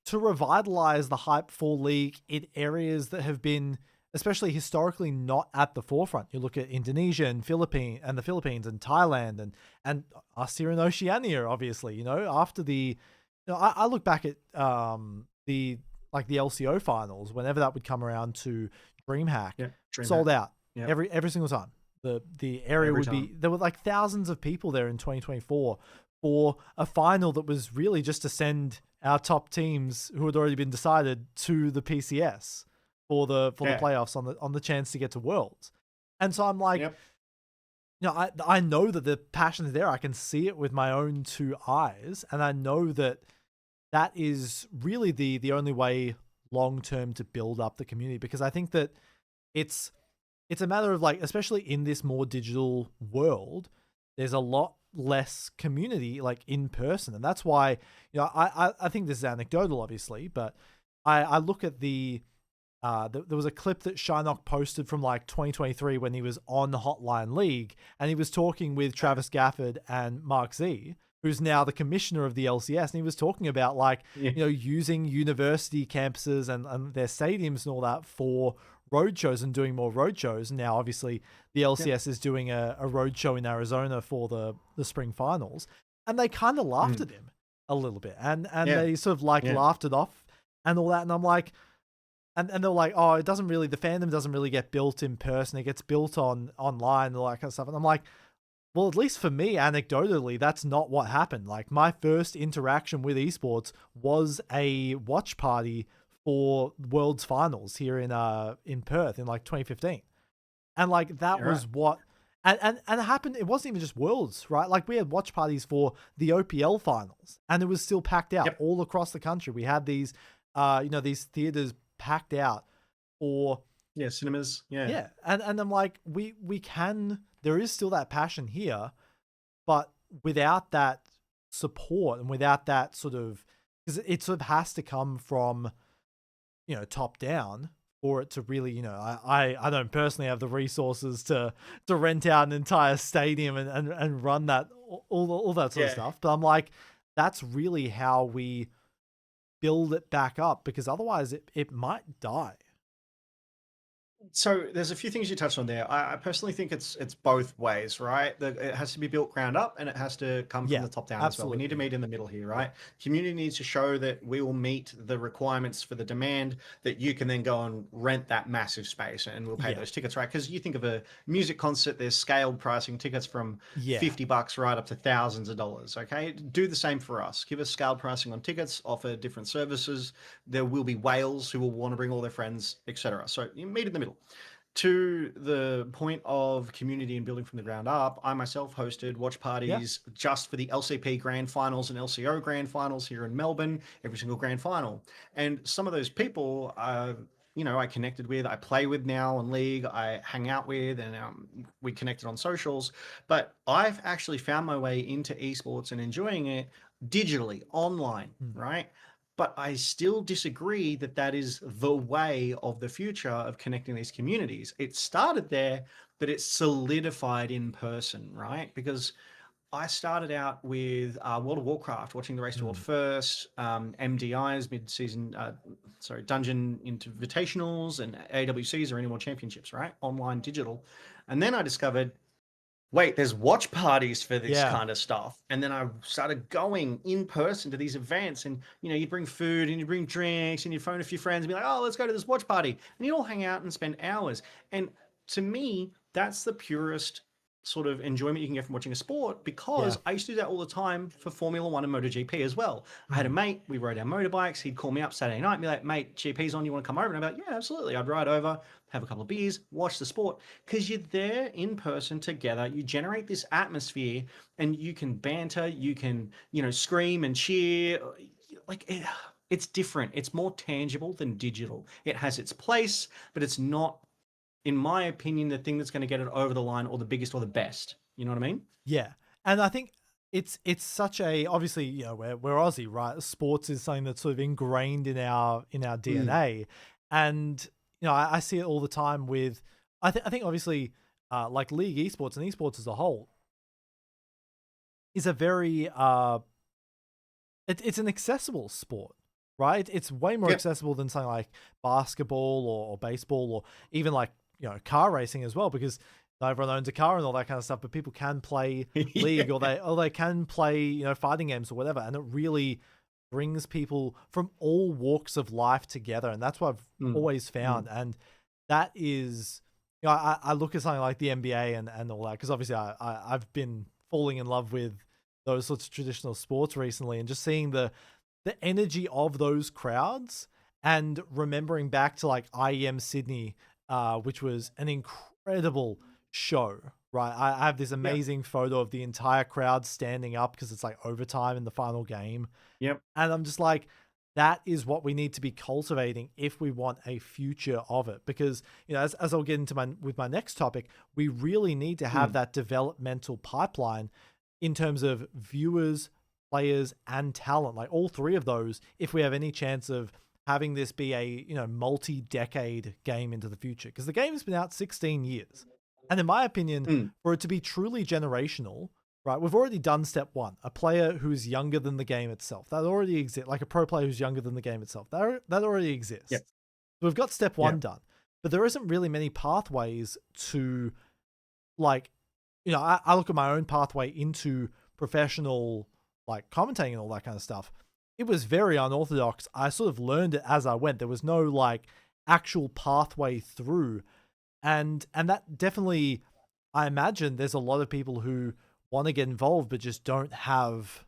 [SPEAKER 1] to revitalize the Hype 4 League in areas that have been, especially historically, not at the forefront. You look at Indonesia and the Philippines and Thailand and us here in Oceania, obviously. After I look back at the the LCO finals whenever that would come around to DreamHack,
[SPEAKER 2] Yeah.
[SPEAKER 1] sold
[SPEAKER 2] DreamHack.
[SPEAKER 1] out
[SPEAKER 2] Yeah.
[SPEAKER 1] every single time. The area
[SPEAKER 2] Every
[SPEAKER 1] would be,
[SPEAKER 2] time.
[SPEAKER 1] there were like thousands of people there in 2024 for a final that was really just to send our top teams who had already been decided to the PCS for the
[SPEAKER 2] Yeah.
[SPEAKER 1] playoffs on the chance to get to Worlds. And so I'm like,
[SPEAKER 2] Yep.
[SPEAKER 1] I know that the passion is there. I can see it with my own two eyes, and I know that that is really the only way long term to build up the community, because I think that it's a matter of like, especially in this more digital world, there's a lot less community like in person. And that's why, I think this is anecdotal obviously, but I look at there was a clip that Shynock posted from like 2023 when he was on Hotline League, and he was talking with Travis Gafford and Mark Z, who's now the commissioner of the LCS, and he was talking about like,
[SPEAKER 2] Yeah.
[SPEAKER 1] using university campuses and their stadiums and all that for road shows and doing more road shows. Now, obviously, the LCS is doing a road show in Arizona for the spring finals, and they kind of laughed at him a little bit, and they sort of like laughed it off and all that, and I'm like, and they're like, oh, the fandom doesn't really get built in person. It gets built online and all that kind of stuff. And I'm like, well, at least for me, anecdotally, that's not what happened. Like, my first interaction with esports was a watch party for World's Finals here in Perth in like 2015. And like, that was what, and it happened. It wasn't even just Worlds, right? Like, we had watch parties for the OPL finals, and it was still packed out all across the country. We had these, these theaters packed out for
[SPEAKER 2] cinemas,
[SPEAKER 1] and I'm like, there is still that passion here, but without that support and without that sort of, because it sort of has to come from top down for it to really, I don't personally have the resources to rent out an entire stadium and run that all that sort of stuff, but I'm like, that's really how we build it back up, because otherwise it might die.
[SPEAKER 2] So there's a few things you touched on there. I personally think it's both ways, right? It has to be built ground up, and it has to come from the top down as well. We need to meet in the middle here, right? Community needs to show that we will meet the requirements for the demand, that you can then go and rent that massive space, and we'll pay those tickets, right? Because you think of a music concert, there's scaled pricing, tickets from $50 right up to thousands of dollars. Okay, do the same for us. Give us scaled pricing on tickets, offer different services. There will be whales who will want to bring all their friends, etc. So you meet in the middle. To the point of community and building from the ground up, I myself hosted watch parties just for the LCP Grand Finals and LCO Grand Finals here in Melbourne, every single Grand Final. And some of those people, I connected with, I play with now on League, I hang out with, and we connected on socials. But I've actually found my way into esports and enjoying it digitally, online, right? But I still disagree that that is the way of the future of connecting these communities. It started there, but it's solidified in person, right? Because I started out with World of Warcraft, watching the Race to World first, MDIs, mid-season, Dungeon Invitationals, and AWCs or Annual Championships, right? Online, digital. And then I discovered, wait, there's watch parties for this kind of stuff. And then I started going in person to these events, and, you bring food and you bring drinks and you phone a few friends and be like, oh, let's go to this watch party. And you all hang out and spend hours. And to me, that's the purest sort of enjoyment you can get from watching a sport, because I used to do that all the time for Formula One and MotoGP as well. I had a mate, we rode our motorbikes, he'd call me up Saturday night and be like, mate, GP's on, you want to come over? And I'd be like, yeah, absolutely. I'd ride over, have a couple of beers, watch the sport, because you're there in person together. You generate this atmosphere, and you can banter, you can, scream and cheer. Like, it's different. It's more tangible than digital. It has its place, but it's not, in my opinion, the thing that's going to get it over the line, or the biggest or the best. You know what I mean?
[SPEAKER 1] Yeah. And I think it's such a, obviously, we're Aussie, right? Sports is something that's sort of ingrained in our DNA. And, I see it all the time with, I think obviously, like League esports and esports as a whole is a very, it's an accessible sport, right? It's way more accessible than something like basketball or baseball, or even like, car racing as well, because not everyone owns a car and all that kind of stuff, but people can play League or they can play, fighting games or whatever. And it really brings people from all walks of life together. And that's what I've always found. And that is, I look at something like the NBA and all that, because obviously I've been falling in love with those sorts of traditional sports recently, and just seeing the energy of those crowds, and remembering back to like IEM Sydney, which was an incredible show, right? I have this amazing photo of the entire crowd standing up because it's like overtime in the final game.
[SPEAKER 2] Yep.
[SPEAKER 1] And I'm just like, that is what we need to be cultivating if we want a future of it. Because, as I'll get into with my next topic, we really need to have that developmental pipeline in terms of viewers, players, and talent, like all three of those, if we have any chance of having this be a, multi-decade game into the future. Because the game has been out 16 years. And in my opinion, for it to be truly generational, right, we've already done step one, a player who's younger than the game itself. That already exists, like a pro player who's younger than the game itself. That already exists.
[SPEAKER 2] Yep.
[SPEAKER 1] So we've got step one done. But there isn't really many pathways to, like, I look at my own pathway into professional, like, commentating and all that kind of stuff. It was very unorthodox. I sort of learned it as I went. There was no, like, actual pathway through. And that definitely, I imagine there's a lot of people who want to get involved but just don't have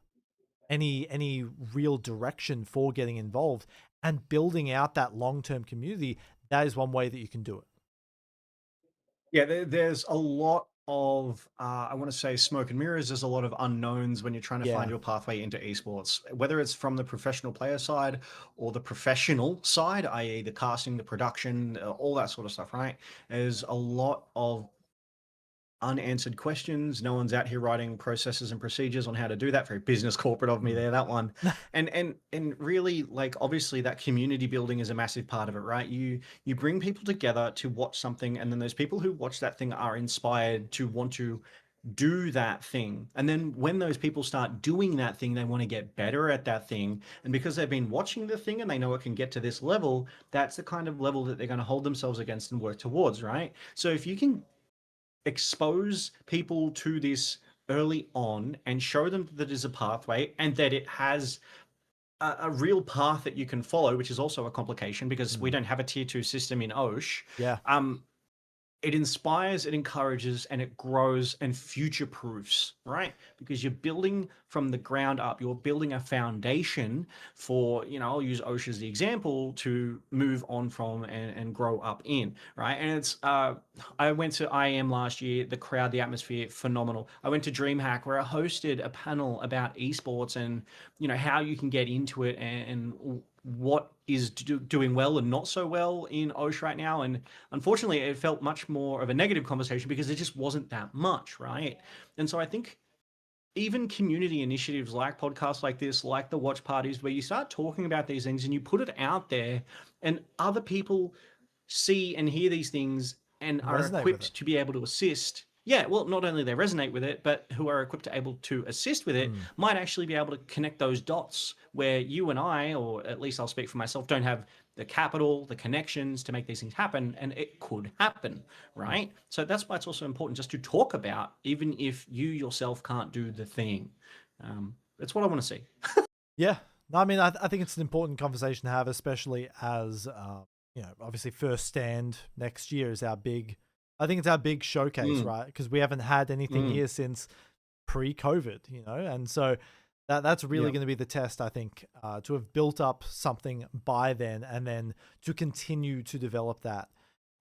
[SPEAKER 1] any real direction for getting involved, and building out that long-term community. That is one way that you can do it.
[SPEAKER 2] Yeah, there's a lot of I want to say smoke and mirrors. There's a lot of unknowns when you're trying to find your pathway into esports, whether it's from the professional player side or the professional side, i.e. the casting, the production, all that sort of stuff, right? There's a lot of unanswered questions. No one's out here writing processes and procedures on how to do that. Very business corporate of me there, that one. And really, like, obviously that community building is a massive part of it, right? You bring people together to watch something, and then those people who watch that thing are inspired to want to do that thing. And then when those people start doing that thing, they want to get better at that thing. And because they've been watching the thing and they know it can get to this level, that's the kind of level that they're going to hold themselves against and work towards, right? So if you can expose people to this early on and show them that there's a pathway and that it has a real path that you can follow, which is also a complication because we don't have a tier 2 system in Osh. It inspires, it encourages, and it grows and future proofs, right? Because you're building from the ground up. You're building a foundation for, I'll use Osh as the example to move on from and grow up in, right? And it's, I went to IEM last year, the crowd, the atmosphere, phenomenal. I went to DreamHack where I hosted a panel about esports and, how you can get into it and what is doing well and not so well in Osh right now. And unfortunately, it felt much more of a negative conversation because there just wasn't that much, right? And so I think even community initiatives like podcasts like this, like the watch parties, where you start talking about these things and you put it out there and other people see and hear these things and are equipped to be able to assist. Yeah, well, not only they resonate with it, but who are equipped to able to assist with it might actually be able to connect those dots where you and I, or at least I'll speak for myself, don't have the capital, the connections to make these things happen, and it could happen, right? So that's why it's also important just to talk about, even if you yourself can't do the thing. That's what I want to see.
[SPEAKER 1] Yeah. No, I mean, I think it's an important conversation to have, especially as, obviously First Stand next year is I think it's our big showcase, right? Because we haven't had anything here since pre-COVID, and so that's really going to be the test, I think, to have built up something by then and then to continue to develop that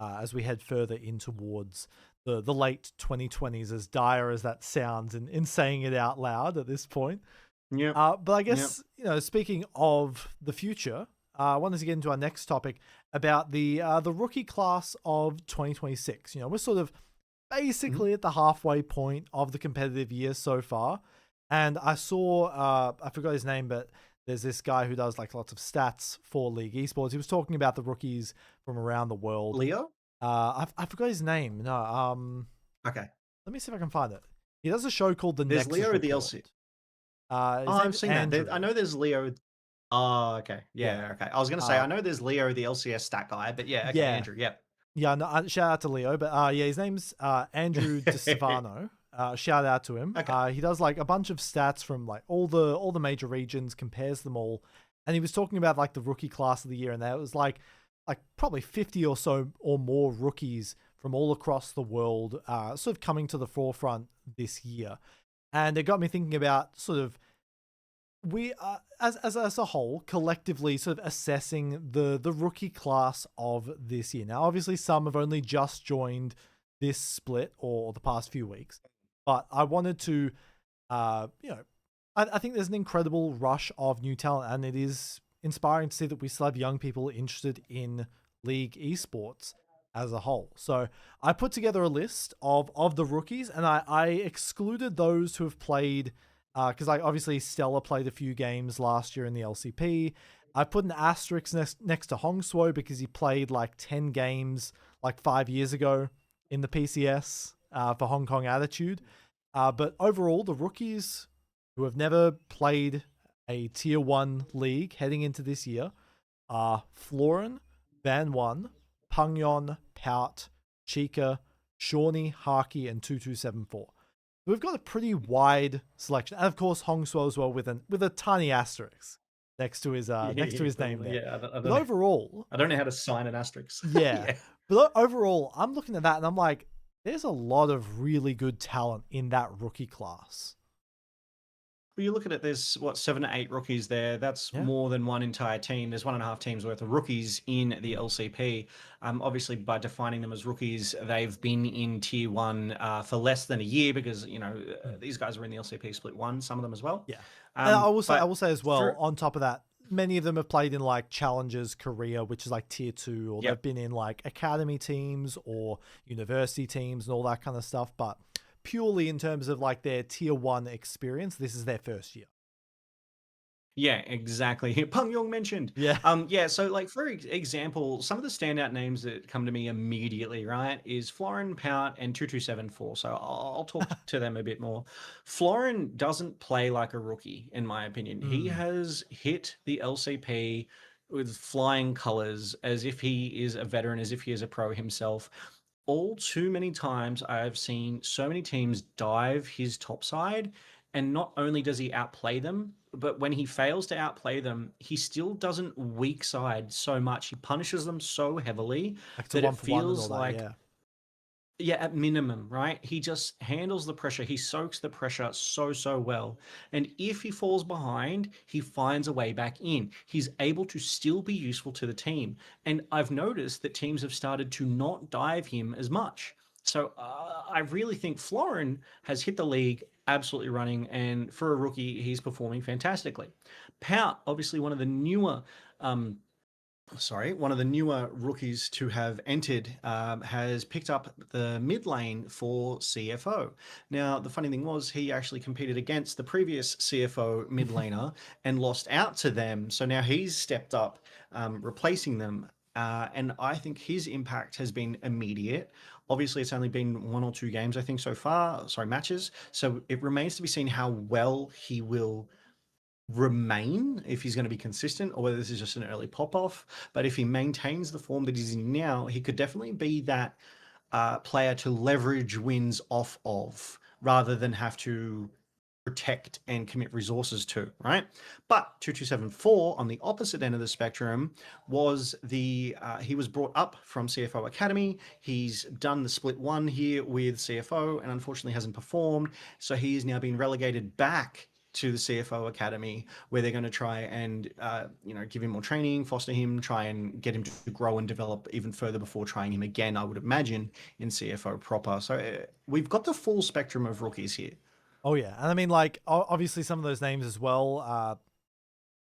[SPEAKER 1] as we head further in towards the late 2020s, as dire as that sounds in saying it out loud at this point. But I guess, speaking of the future, I wanted to get into our next topic about the rookie class of 2026. We're sort of basically at the halfway point of the competitive year so far. And I saw, I forgot his name, but there's this guy who does like lots of stats for League Esports. He was talking about the rookies from around the world.
[SPEAKER 2] Leo?
[SPEAKER 1] I forgot his name. No.
[SPEAKER 2] Okay.
[SPEAKER 1] Let me see if I can find it. He does a show called The
[SPEAKER 2] There's
[SPEAKER 1] Nexus
[SPEAKER 2] Leo or the
[SPEAKER 1] Report.
[SPEAKER 2] LC.
[SPEAKER 1] I've
[SPEAKER 2] seen that. I know there's Leo. Oh, okay. Yeah, okay. I was going to say, I know there's Leo, the LCS stat guy, but yeah, okay, Andrew, yeah.
[SPEAKER 1] Yeah, no, shout out to Leo, but his name's Andrew DeStefano. Shout out to him.
[SPEAKER 2] Okay.
[SPEAKER 1] He does like a bunch of stats from like all the major regions, compares them all, and he was talking about like the rookie class of the year, and there was like probably 50 or so or more rookies from all across the world, sort of coming to the forefront this year, and it got me thinking about sort of we as a whole collectively sort of assessing the rookie class of this year. Now, obviously, some have only just joined this split or the past few weeks, but I wanted to, I think there's an incredible rush of new talent, and it is inspiring to see that we still have young people interested in league esports as a whole. So I put together a list of the rookies, and I excluded those who have played, because like obviously Stella played a few games last year in the LCP. I put an asterisk next to Hongswo because he played like 10 games like 5 years ago in the PCS for Hong Kong Attitude. But overall, the rookies who have never played a tier 1 league heading into this year are Florin, Van One, Pungyon, Pout, Chica, Shawnee, Harky, and 2274. We've got a pretty wide selection, and of course Hongswo as well with a tiny asterisk next to his name there.
[SPEAKER 2] Yeah, I
[SPEAKER 1] But
[SPEAKER 2] don't know.
[SPEAKER 1] overall,
[SPEAKER 2] I don't know how to sign an asterisk.
[SPEAKER 1] yeah.
[SPEAKER 2] Yeah.
[SPEAKER 1] But overall, I'm looking at that and I'm like, there's a lot of really good talent in that rookie class.
[SPEAKER 2] Well, you look at it, there's what, 7 to 8 rookies there. That's
[SPEAKER 1] Yeah.
[SPEAKER 2] more than one entire team. There's 1.5 teams worth of rookies in the LCP. Obviously, by defining them as rookies, they've been in tier 1 for less than a year because, these guys were in the LCP split 1, some of them as well.
[SPEAKER 1] Yeah. And I will
[SPEAKER 2] But
[SPEAKER 1] say as well,
[SPEAKER 2] for,
[SPEAKER 1] on top of that, many of them have played in like Challengers Korea, which is like tier 2, or
[SPEAKER 2] Yep.
[SPEAKER 1] they've been in like academy teams or university teams and all that kind of stuff. But purely in terms of like their tier 1 experience, this is their first year.
[SPEAKER 2] Yeah, exactly. Peng Yong mentioned.
[SPEAKER 1] Yeah.
[SPEAKER 2] Yeah, so like for example, some of the standout names that come to me immediately, right, is Florin, Pout, and 2274. So I'll talk to them a bit more. Florin doesn't play like a rookie, in my opinion. He has hit the LCP with flying colors as if he is a veteran, as if he is a pro himself. All too many times I've seen so many teams dive his top side, and not only does he outplay them, but when he fails to outplay them, he still doesn't weak side so much. He punishes them so heavily
[SPEAKER 1] Like to
[SPEAKER 2] that it
[SPEAKER 1] 1-for-1 and all
[SPEAKER 2] feels
[SPEAKER 1] that,
[SPEAKER 2] like,
[SPEAKER 1] yeah.
[SPEAKER 2] yeah, at minimum, right? He just handles the pressure. He soaks the pressure so well. And if he falls behind, he finds a way back in. He's able to still be useful to the team. And I've noticed that teams have started to not dive him as much. So I really think Florin has hit the league absolutely running. And for a rookie, he's performing fantastically. Pout, obviously one of the newer rookies to have entered, has picked up the mid lane for CFO. Now, the funny thing was, he actually competed against the previous CFO mid laner and lost out to them. So now he's stepped up, replacing them. And I think his impact has been immediate. Obviously, it's only been 1 or 2 games, I think, so far. Sorry, matches. So it remains to be seen how well he will remain, if he's going to be consistent, or whether this is just an early pop off. But if he maintains the form that he's in now, he could definitely be that player to leverage wins off of, rather than have to protect and commit resources to, right? But 2274 on the opposite end of the spectrum was he was brought up from CFO Academy. He's done the split 1 here with CFO and unfortunately hasn't performed. So he is now being relegated back to the CFO Academy, where they're going to try and give him more training, foster him, try and get him to grow and develop even further before trying him again, I would imagine, in CFO proper. So we've got the full spectrum of rookies here.
[SPEAKER 1] Oh yeah, and I mean, like, obviously some of those names as well.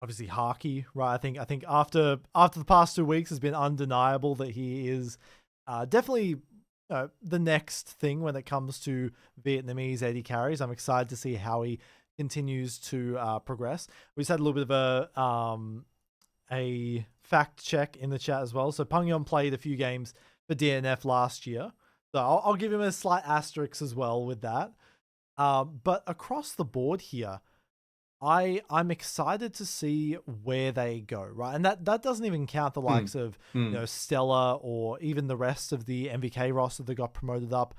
[SPEAKER 1] Obviously Harky, right? I think after the past 2 weeks, has been undeniable that he is definitely the next thing when it comes to Vietnamese AD carries. I'm excited to see how he continues to progress. We just had a little bit of a fact check in the chat as well. So Pungyon played a few games for DNF last year, so I'll give him a slight asterisk as well with that. But across the board here, I'm excited to see where they go, right? And that doesn't even count the likes of Stella or even the rest of the MVK roster that got promoted up.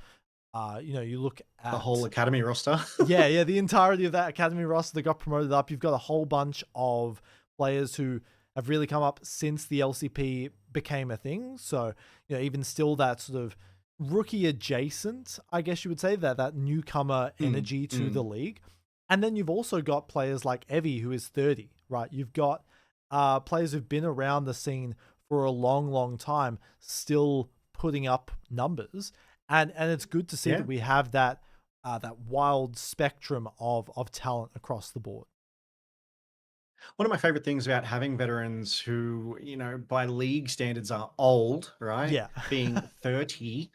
[SPEAKER 1] You look at
[SPEAKER 2] the whole academy roster.
[SPEAKER 1] yeah, the entirety of that academy roster that got promoted up. You've got a whole bunch of players who have really come up since the LCP became a thing. So, even still that sort of rookie adjacent, I guess you would say, that newcomer energy to the league. And then you've also got players like Evie, who is 30, right? You've got players who've been around the scene for a long time, still putting up numbers. And it's good to see that we have that wild spectrum of talent across the board.
[SPEAKER 2] One of my favorite things about having veterans who, by league standards are old, right?
[SPEAKER 1] Yeah.
[SPEAKER 2] Being 30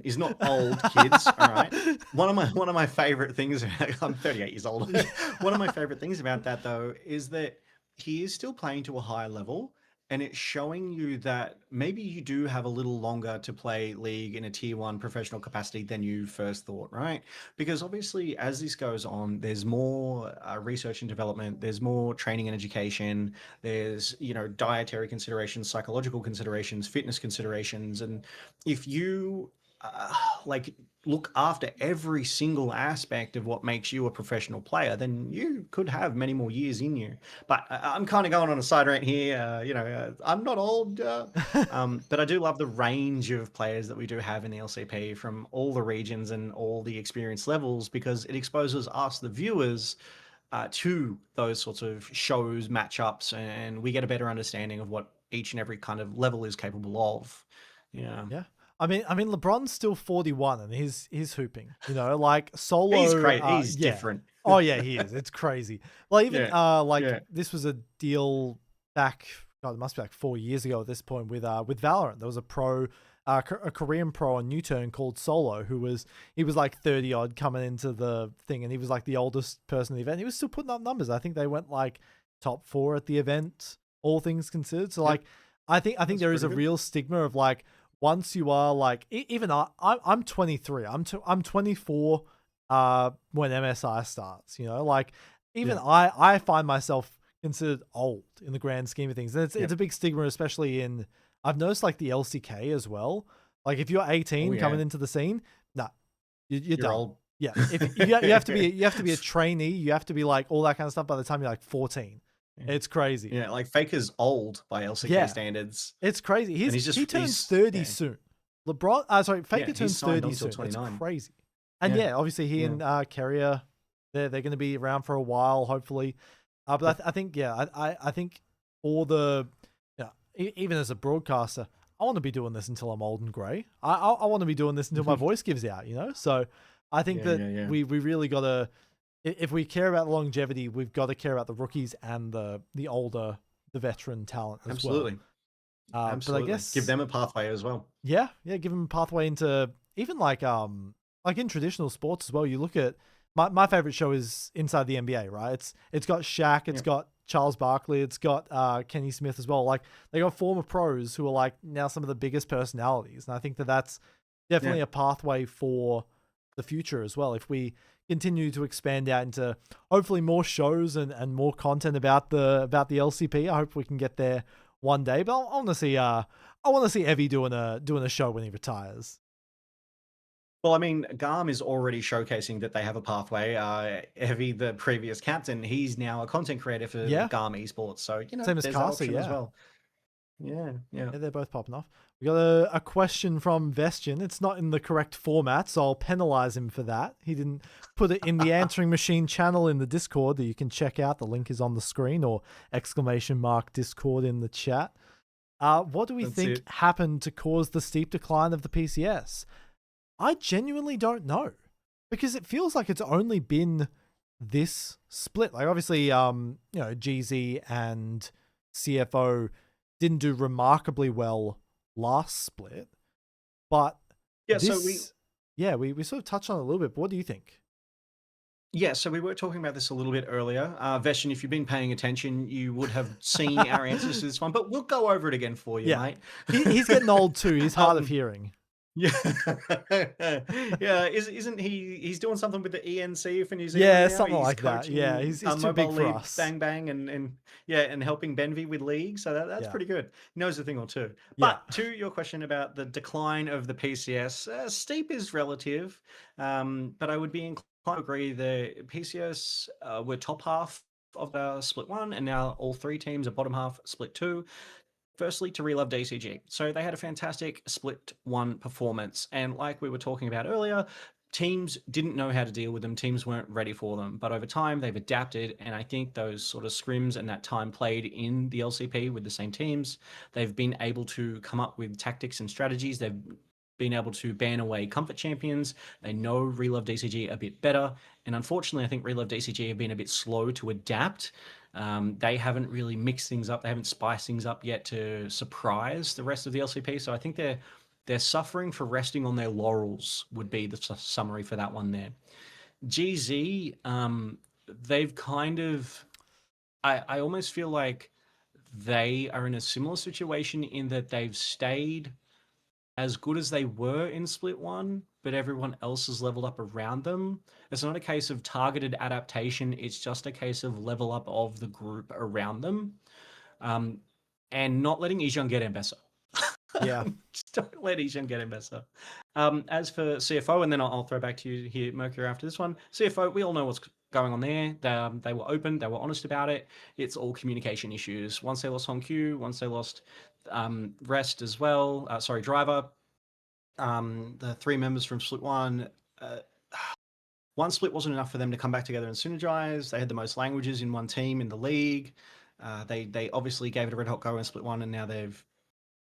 [SPEAKER 2] is not old, kids, all right? One of my favorite things I'm 38 years old. One of my favorite things about that though is that he is still playing to a high level, and it's showing you that maybe you do have a little longer to play league in a tier 1 professional capacity than you first thought, right? Because obviously as this goes on, there's more research and development, there's more training and education, there's dietary considerations, psychological considerations, fitness considerations. And if you uh, like look after every single aspect of what makes you a professional player, then you could have many more years in you. But I'm kind of going on a side rant here. I'm not old, but I do love the range of players that we do have in the LCP from all the regions and all the experience levels, because it exposes us, the viewers, to those sorts of shows, matchups, and we get a better understanding of what each and every kind of level is capable of. Yeah,
[SPEAKER 1] Yeah. I mean, LeBron's still 41 and he's hooping. Like
[SPEAKER 2] he's
[SPEAKER 1] Solo.
[SPEAKER 2] great. He's
[SPEAKER 1] Yeah.
[SPEAKER 2] different.
[SPEAKER 1] Oh yeah, he is. It's crazy. Well, even
[SPEAKER 2] Yeah,
[SPEAKER 1] like
[SPEAKER 2] yeah,
[SPEAKER 1] this was a deal back. God, it must be like 4 years ago at this point with Valorant. There was a pro, a Korean pro on Newturn called Solo he was like 30 odd coming into the thing, and he was like the oldest person in the event. He was still putting up numbers. I think they went like top 4 at the event, all things considered. So
[SPEAKER 2] yeah.
[SPEAKER 1] like, I think
[SPEAKER 2] That's
[SPEAKER 1] there is
[SPEAKER 2] pretty
[SPEAKER 1] a
[SPEAKER 2] good.
[SPEAKER 1] real stigma of like, once you are like even I'm 23. I'm 24 when MSI starts, like even
[SPEAKER 2] Yeah,
[SPEAKER 1] I find myself considered old in the grand scheme of things. And
[SPEAKER 2] yeah.
[SPEAKER 1] it's a big stigma, especially in I've noticed like the LCK as well. Like if you're
[SPEAKER 2] Oh
[SPEAKER 1] 18 coming
[SPEAKER 2] yeah,
[SPEAKER 1] into the scene, nah, you're
[SPEAKER 2] you're
[SPEAKER 1] done.
[SPEAKER 2] old.
[SPEAKER 1] Yeah. If you have to be a trainee, you have to be like all that kind of stuff by the time you're like 14.
[SPEAKER 2] Yeah,
[SPEAKER 1] It's crazy.
[SPEAKER 2] yeah, like Faker's old by LCK
[SPEAKER 1] Yeah.
[SPEAKER 2] standards,
[SPEAKER 1] It's crazy.
[SPEAKER 2] and
[SPEAKER 1] He turns
[SPEAKER 2] he's
[SPEAKER 1] 30
[SPEAKER 2] yeah,
[SPEAKER 1] soon. LeBron, sorry,
[SPEAKER 2] yeah,
[SPEAKER 1] Faker
[SPEAKER 2] he's
[SPEAKER 1] turns
[SPEAKER 2] signed
[SPEAKER 1] 30
[SPEAKER 2] on till
[SPEAKER 1] soon. It's
[SPEAKER 2] 29.
[SPEAKER 1] crazy. And
[SPEAKER 2] Yeah,
[SPEAKER 1] yeah, obviously he
[SPEAKER 2] yeah,
[SPEAKER 1] and Carrier, they're going to be around for a while, hopefully. But
[SPEAKER 2] yep.
[SPEAKER 1] I think yeah, I think for the even as a broadcaster, I want to be doing this until I'm old and grey. I want to be doing this until my voice gives out. So I think
[SPEAKER 2] Yeah,
[SPEAKER 1] that
[SPEAKER 2] yeah, yeah.
[SPEAKER 1] we really got to, if we care about longevity, we've got to care about the rookies and the older, the veteran talent as well.
[SPEAKER 2] Absolutely,
[SPEAKER 1] But I
[SPEAKER 2] absolutely. Give
[SPEAKER 1] guess
[SPEAKER 2] them a pathway as well.
[SPEAKER 1] yeah, give them a pathway into even like in traditional sports as well. You look at my favorite show is Inside the NBA, right? It's got Shaq, it's
[SPEAKER 2] Yeah,
[SPEAKER 1] got Charles Barkley, it's got Kenny Smith as well. Like they got former pros who are like now some of the biggest personalities, and I think that that's
[SPEAKER 2] yeah.
[SPEAKER 1] definitely a pathway for the future as well. If we continue to expand out into hopefully more shows and more content about the LCP, I hope we can get there one day. But I want to see Evie doing a show when he retires.
[SPEAKER 2] Well, I mean, Garm is already showcasing that they have a pathway. Evie, the previous captain, he's now a content creator for
[SPEAKER 1] Yeah,
[SPEAKER 2] Garm Esports, so
[SPEAKER 1] same as
[SPEAKER 2] there's that
[SPEAKER 1] Cassie.
[SPEAKER 2] option as
[SPEAKER 1] Yeah,
[SPEAKER 2] well. Yeah, yeah.
[SPEAKER 1] yeah, they're both popping off. We got a question from Vestion. It's not in the correct format, so I'll penalize him for that. He didn't put it in the answering machine channel in the Discord that you can check out. The link is on the screen, or !Discord in the chat. What do we
[SPEAKER 2] That's
[SPEAKER 1] think
[SPEAKER 2] it.
[SPEAKER 1] happened to cause the steep decline of the PCS? I genuinely don't know, because it feels like it's only been this split. Like obviously, GZ and CFO didn't do remarkably well last split, but
[SPEAKER 2] Yeah, so we
[SPEAKER 1] this, yeah, we sort of touched on it a little bit. But what do you think?
[SPEAKER 2] Yeah, so we were talking about this a little bit earlier. Vestion, if you've been paying attention, you would have seen our answers to this one, but we'll go over it again for you,
[SPEAKER 1] Yeah,
[SPEAKER 2] mate.
[SPEAKER 1] he's getting old too. He's hard of
[SPEAKER 2] um,
[SPEAKER 1] hearing.
[SPEAKER 2] yeah, yeah. Isn't he? He's doing something with the ENC for New Zealand
[SPEAKER 1] Yeah,
[SPEAKER 2] now.
[SPEAKER 1] something
[SPEAKER 2] He's
[SPEAKER 1] like that. Yeah,
[SPEAKER 2] coaching
[SPEAKER 1] he's too big
[SPEAKER 2] mobile
[SPEAKER 1] for
[SPEAKER 2] league
[SPEAKER 1] us.
[SPEAKER 2] Bang Bang and helping Benvy with league. So that's
[SPEAKER 1] Yeah,
[SPEAKER 2] pretty good. Knows a thing or two.
[SPEAKER 1] yeah,
[SPEAKER 2] But to your question about the decline of the PCS, steep is relative, but I would be inclined to agree. The PCS were top half of the split one, and now all three teams are bottom half split two. Firstly, to relove DCG. So they had a fantastic split one performance. And like we were talking about earlier, teams didn't know how to deal with them. Teams weren't ready for them. But over time, they've adapted. And I think those sort of scrims and that time played in the LCP with the same teams, they've been able to come up with tactics and strategies. They've been able to ban away comfort champions. They know Relove DCG a bit better. And unfortunately, I think Relove DCG have been a bit slow to adapt. They haven't really mixed things up. They haven't spiced things up yet to surprise the rest of the LCP. So I think they're suffering for resting on their laurels would be the summary for that one there. GZ, they've kind of, I almost feel like they are in a similar situation in that they've stayed as good as they were in Split 1, but everyone else has leveled up around them. It's not a case of targeted adaptation, it's just a case of level up of the group around them. And not letting Ijeon get Ambessa.
[SPEAKER 1] Yeah.
[SPEAKER 2] Just don't let Ijeon get Ambessa. As for CFO, and then I'll throw back to you here, Mercury, after this one. CFO, we all know what's going on there. They were open, they were honest about it. It's all communication issues. Once they lost Honq, once they lost Rest as well, Driver, the three members from Split 1, one split wasn't enough for them to come back together and synergize. They had the most languages in one team in the league. They obviously gave it a red hot go in Split 1, and now they've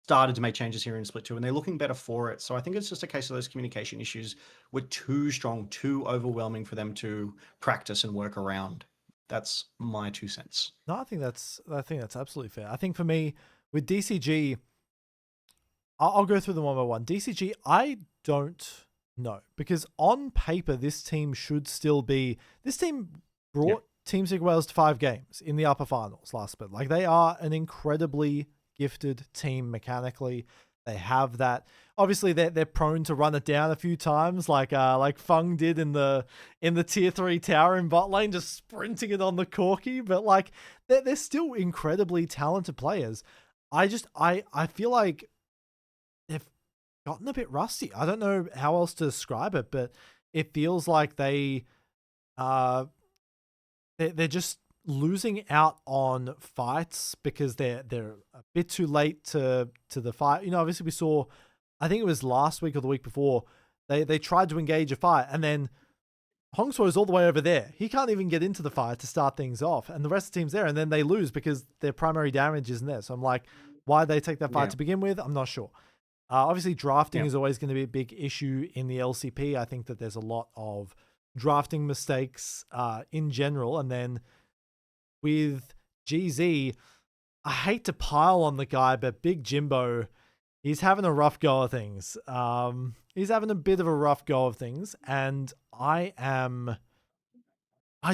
[SPEAKER 2] started to make changes here in Split 2, and they're looking better for it. So I think it's just a case of those communication issues were too strong, too overwhelming for them to practice and work around. That's my 2 cents.
[SPEAKER 1] No, I think that's absolutely fair. I think for me with DCG, I'll go through them one by one. DCG, I don't know, because on paper this team should still be. This team brought Team Secret Wales to 5 games in the upper finals last split. Like, they are an incredibly gifted team mechanically. They have that. Obviously, they're prone to run it down a few times, like Fung did in the tier 3 tower in bot lane, just sprinting it on the Corki. But like, they're still incredibly talented players. I feel like they've gotten a bit rusty. I don't know how else to describe it, but it feels like they're just losing out on fights because they're a bit too late to the fight. You know, obviously we saw, I think it was last week or the week before, they tried to engage a fight, and then Hongsuo is all the way over there. He can't even get into the fight to start things off, and the rest of the team's there, and then they lose because their primary damage isn't there. So I'm like, why did they take that fight to begin with? I'm not sure. Obviously, drafting is always going to be a big issue in the LCP. I think that there's a lot of drafting mistakes in general. And then with GZ, I hate to pile on the guy, but Big Jimbo, he's having a rough go of things. He's having a bit of a rough go of things. And I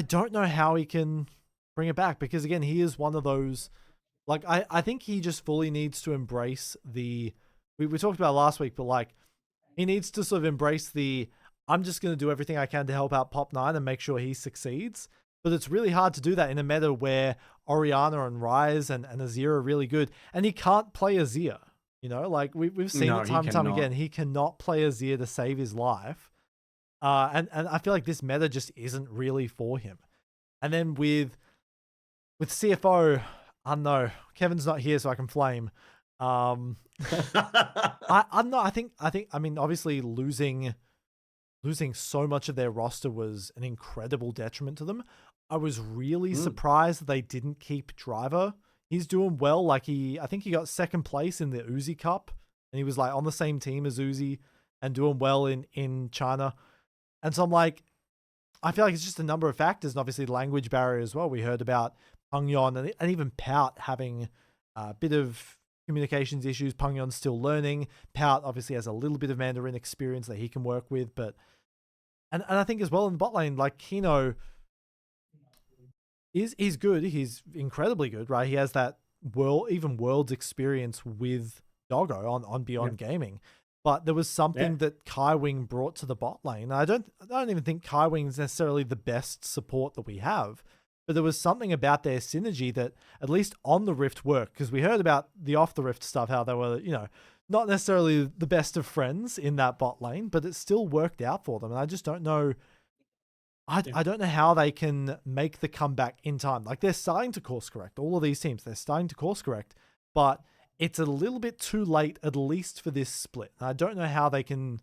[SPEAKER 1] don't know how he can bring it back, because again, he is one of those, like, I think he just fully needs to embrace the, we talked about last week, but like, he needs to sort of embrace the, I'm just going to do everything I can to help out Pop 9 and make sure he succeeds. But it's really hard to do that in a meta where Orianna and Ryze and Azir are really good, and he can't play Azir. You know, like we've seen it time and time again. He cannot play Azir to save his life. And I feel like this meta just isn't really for him. And then with CFO, I don't know. Kevin's not here, so I can flame. I'm not. I mean, obviously losing so much of their roster was an incredible detriment to them. I was really surprised that they didn't keep Driver. He's doing well. Like, I think he got 2nd place in the Uzi Cup, and he was like on the same team as Uzi and doing well in China. And so I'm like, I feel like it's just a number of factors, and obviously the language barrier as well. We heard about Pengyon and even Pout having a bit of communications issues. Pengyon's still learning. Pout obviously has a little bit of Mandarin experience that he can work with, but and I think as well in the bot lane, like Kino he's good. He's incredibly good, right? He has that world's experience with Doggo on Beyond Gaming. But there was something that Kaiwing brought to the bot lane. I don't even think Kaiwing is necessarily the best support that we have. But there was something about their synergy that, at least on the Rift, worked. Because we heard about the off the Rift stuff, how they were, you know, not necessarily the best of friends in that bot lane, but it still worked out for them. And I just don't know. I don't know how they can make the comeback in time. Like, they're starting to course correct. All of these teams, they're starting to course correct. But it's a little bit too late, at least for this split. And I don't know how they can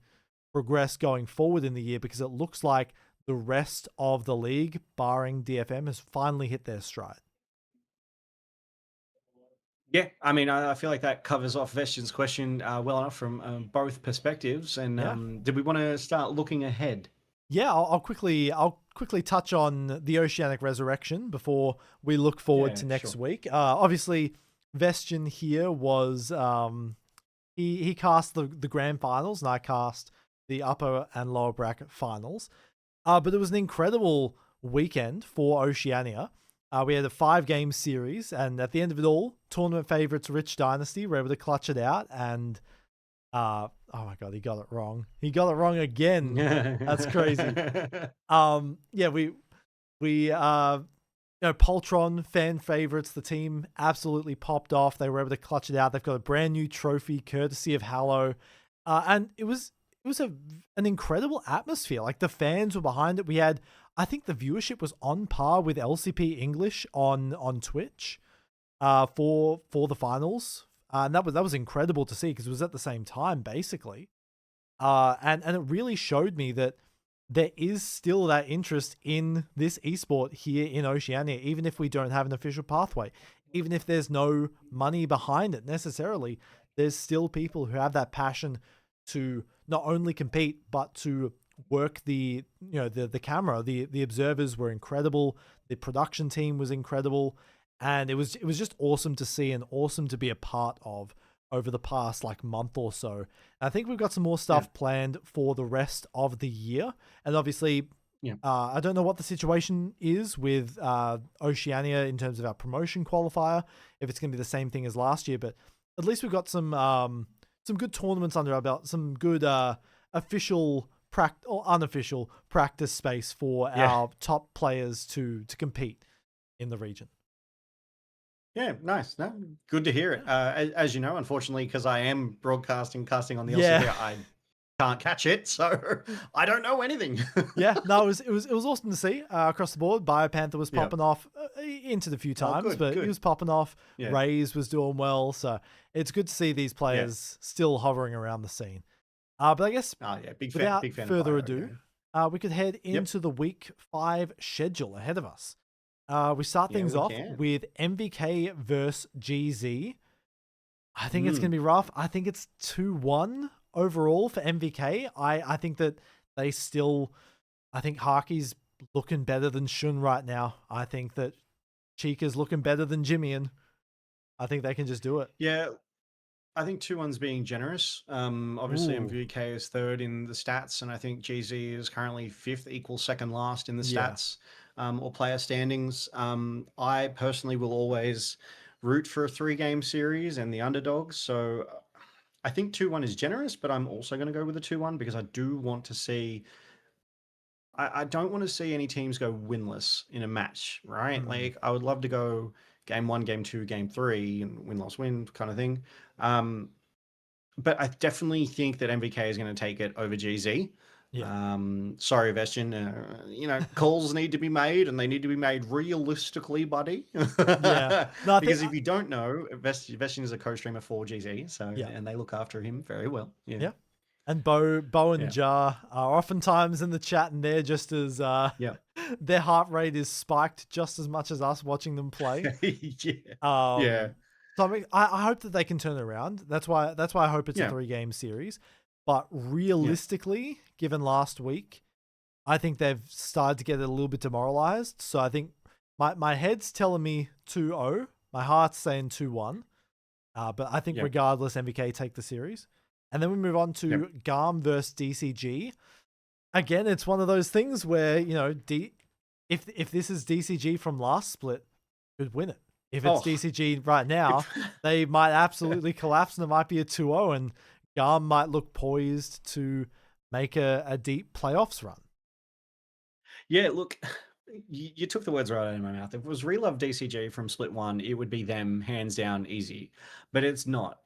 [SPEAKER 1] progress going forward in the year, because it looks like the rest of the league, barring DFM, has finally hit their stride.
[SPEAKER 2] Yeah, I mean, I feel like that covers off Vestion's question well enough from both perspectives. And
[SPEAKER 1] Yeah.
[SPEAKER 2] did we want to start looking ahead?
[SPEAKER 1] Yeah, I'll quickly touch on the Oceanic Resurrection before we look forward
[SPEAKER 2] Yeah,
[SPEAKER 1] to next
[SPEAKER 2] sure.
[SPEAKER 1] week. Obviously, Vestion here was he cast the grand finals, and I cast the upper and lower bracket finals. But it was an incredible weekend for Oceania. We had a 5 game series, and at the end of it all, tournament favorites Rich Dynasty were able to clutch it out. And oh my god, he got it wrong. He got it wrong again. That's crazy. Yeah, we Poltron fan favorites. The team absolutely popped off. They were able to clutch it out. They've got a brand new trophy courtesy of Hallow, and it was an incredible atmosphere. Like the fans were behind it. We had, I think, the viewership was on par with LCP English on Twitch, for the finals, and that was incredible to see because it was at the same time basically. And it really showed me that there is still that interest in this esport here in Oceania, even if we don't have an official pathway, even if there's no money behind it necessarily. There's still people who have that passion to not only compete but to work the camera. The observers were incredible. The production team was incredible, and it was just awesome to see and awesome to be a part of over the past like month or so. I think we've got some more
[SPEAKER 2] Yeah,
[SPEAKER 1] stuff planned for the rest of the year. And obviously,
[SPEAKER 2] yeah.
[SPEAKER 1] I don't know what the situation is with Oceania in terms of our promotion qualifier, if it's going to be the same thing as last year, but at least we've got some good tournaments under our belt, some good official or unofficial practice space for
[SPEAKER 2] Yeah.
[SPEAKER 1] our top players to compete in the region.
[SPEAKER 2] Yeah, nice. No, good to hear it.
[SPEAKER 1] Yeah.
[SPEAKER 2] As you know, unfortunately, because I am casting on the LCP,
[SPEAKER 1] Yeah.
[SPEAKER 2] I can't catch it, so I don't know anything.
[SPEAKER 1] Yeah, no, it was awesome to see across the board. Biopanther was
[SPEAKER 2] Yeah.
[SPEAKER 1] popping off into the few
[SPEAKER 2] Oh,
[SPEAKER 1] times,
[SPEAKER 2] good,
[SPEAKER 1] but he
[SPEAKER 2] good.
[SPEAKER 1] was popping off.
[SPEAKER 2] Yeah.
[SPEAKER 1] Rays was doing well, so it's good to see these
[SPEAKER 2] Yeah.
[SPEAKER 1] players still hovering around the scene. But I guess
[SPEAKER 2] Oh, yeah.
[SPEAKER 1] without
[SPEAKER 2] Big fan of
[SPEAKER 1] further
[SPEAKER 2] Bio.
[SPEAKER 1] ado,
[SPEAKER 2] Yeah.
[SPEAKER 1] we could head
[SPEAKER 2] Yep.
[SPEAKER 1] into the week 5 schedule ahead of us. We start
[SPEAKER 2] Yeah,
[SPEAKER 1] things
[SPEAKER 2] we
[SPEAKER 1] off
[SPEAKER 2] can.
[SPEAKER 1] with MVK versus GZ. I think it's going
[SPEAKER 2] Mm.
[SPEAKER 1] to be rough. I think it's 2-1 overall for MVK. I think that they still, I think Harky's looking better than Shun right now. I think that Chica's looking better than Jimmy, and I think they can just do it.
[SPEAKER 2] Yeah, I think 2-1's being generous. Obviously,
[SPEAKER 1] Ooh,
[SPEAKER 2] MVK is third in the stats, and I think GZ is currently fifth, equal second last in the
[SPEAKER 1] yeah,
[SPEAKER 2] stats or player standings. I personally will always root for a 3 game series and the underdogs. So I think 2-1 is generous, but I'm also going to go with a 2-1 because I do want to see. I don't want to see any teams go winless in a match, right?
[SPEAKER 1] mm,
[SPEAKER 2] Like I would love to go game 1, game 2, game 3, and win, loss, win kind of thing. Um, but I definitely think that MVK is going to take it over GZ.
[SPEAKER 1] yeah,
[SPEAKER 2] Sorry, Vestion. Calls need to be made, and they need to be made realistically, buddy.
[SPEAKER 1] yeah. No, I think
[SPEAKER 2] Because if you don't know, Vestion is a co-streamer for GZ, so
[SPEAKER 1] yeah,
[SPEAKER 2] and they look after him very well. Yeah,
[SPEAKER 1] yeah. And Bo and
[SPEAKER 2] yeah,
[SPEAKER 1] Jar are oftentimes in the chat, and they're just as
[SPEAKER 2] yeah,
[SPEAKER 1] their heart rate is spiked just as much as us watching them play.
[SPEAKER 2] yeah, yeah,
[SPEAKER 1] Um, so I hope that they can turn it around. That's why I hope it's a
[SPEAKER 2] yeah,
[SPEAKER 1] 3 game series. But
[SPEAKER 2] yeah.
[SPEAKER 1] realistically, given last week, I think they've started to get a little bit demoralized. So I think my head's telling me 2-0. My heart's saying 2-1. But I think
[SPEAKER 2] Yeah.
[SPEAKER 1] regardless, MVK take the series. And then we move on
[SPEAKER 2] Yep.
[SPEAKER 1] to GARM versus DCG. Again, it's one of those things where, if this is DCG from last split, could win it. If it's
[SPEAKER 2] Oh,
[SPEAKER 1] DCG right now,
[SPEAKER 2] if,
[SPEAKER 1] they might absolutely collapse and it might be a 2-0, and GARM might look poised to make a deep playoffs run.
[SPEAKER 2] yeah. Look, you took the words right out of my mouth. If it was Relove DCG from Split One, it would be them hands down easy. But it's not.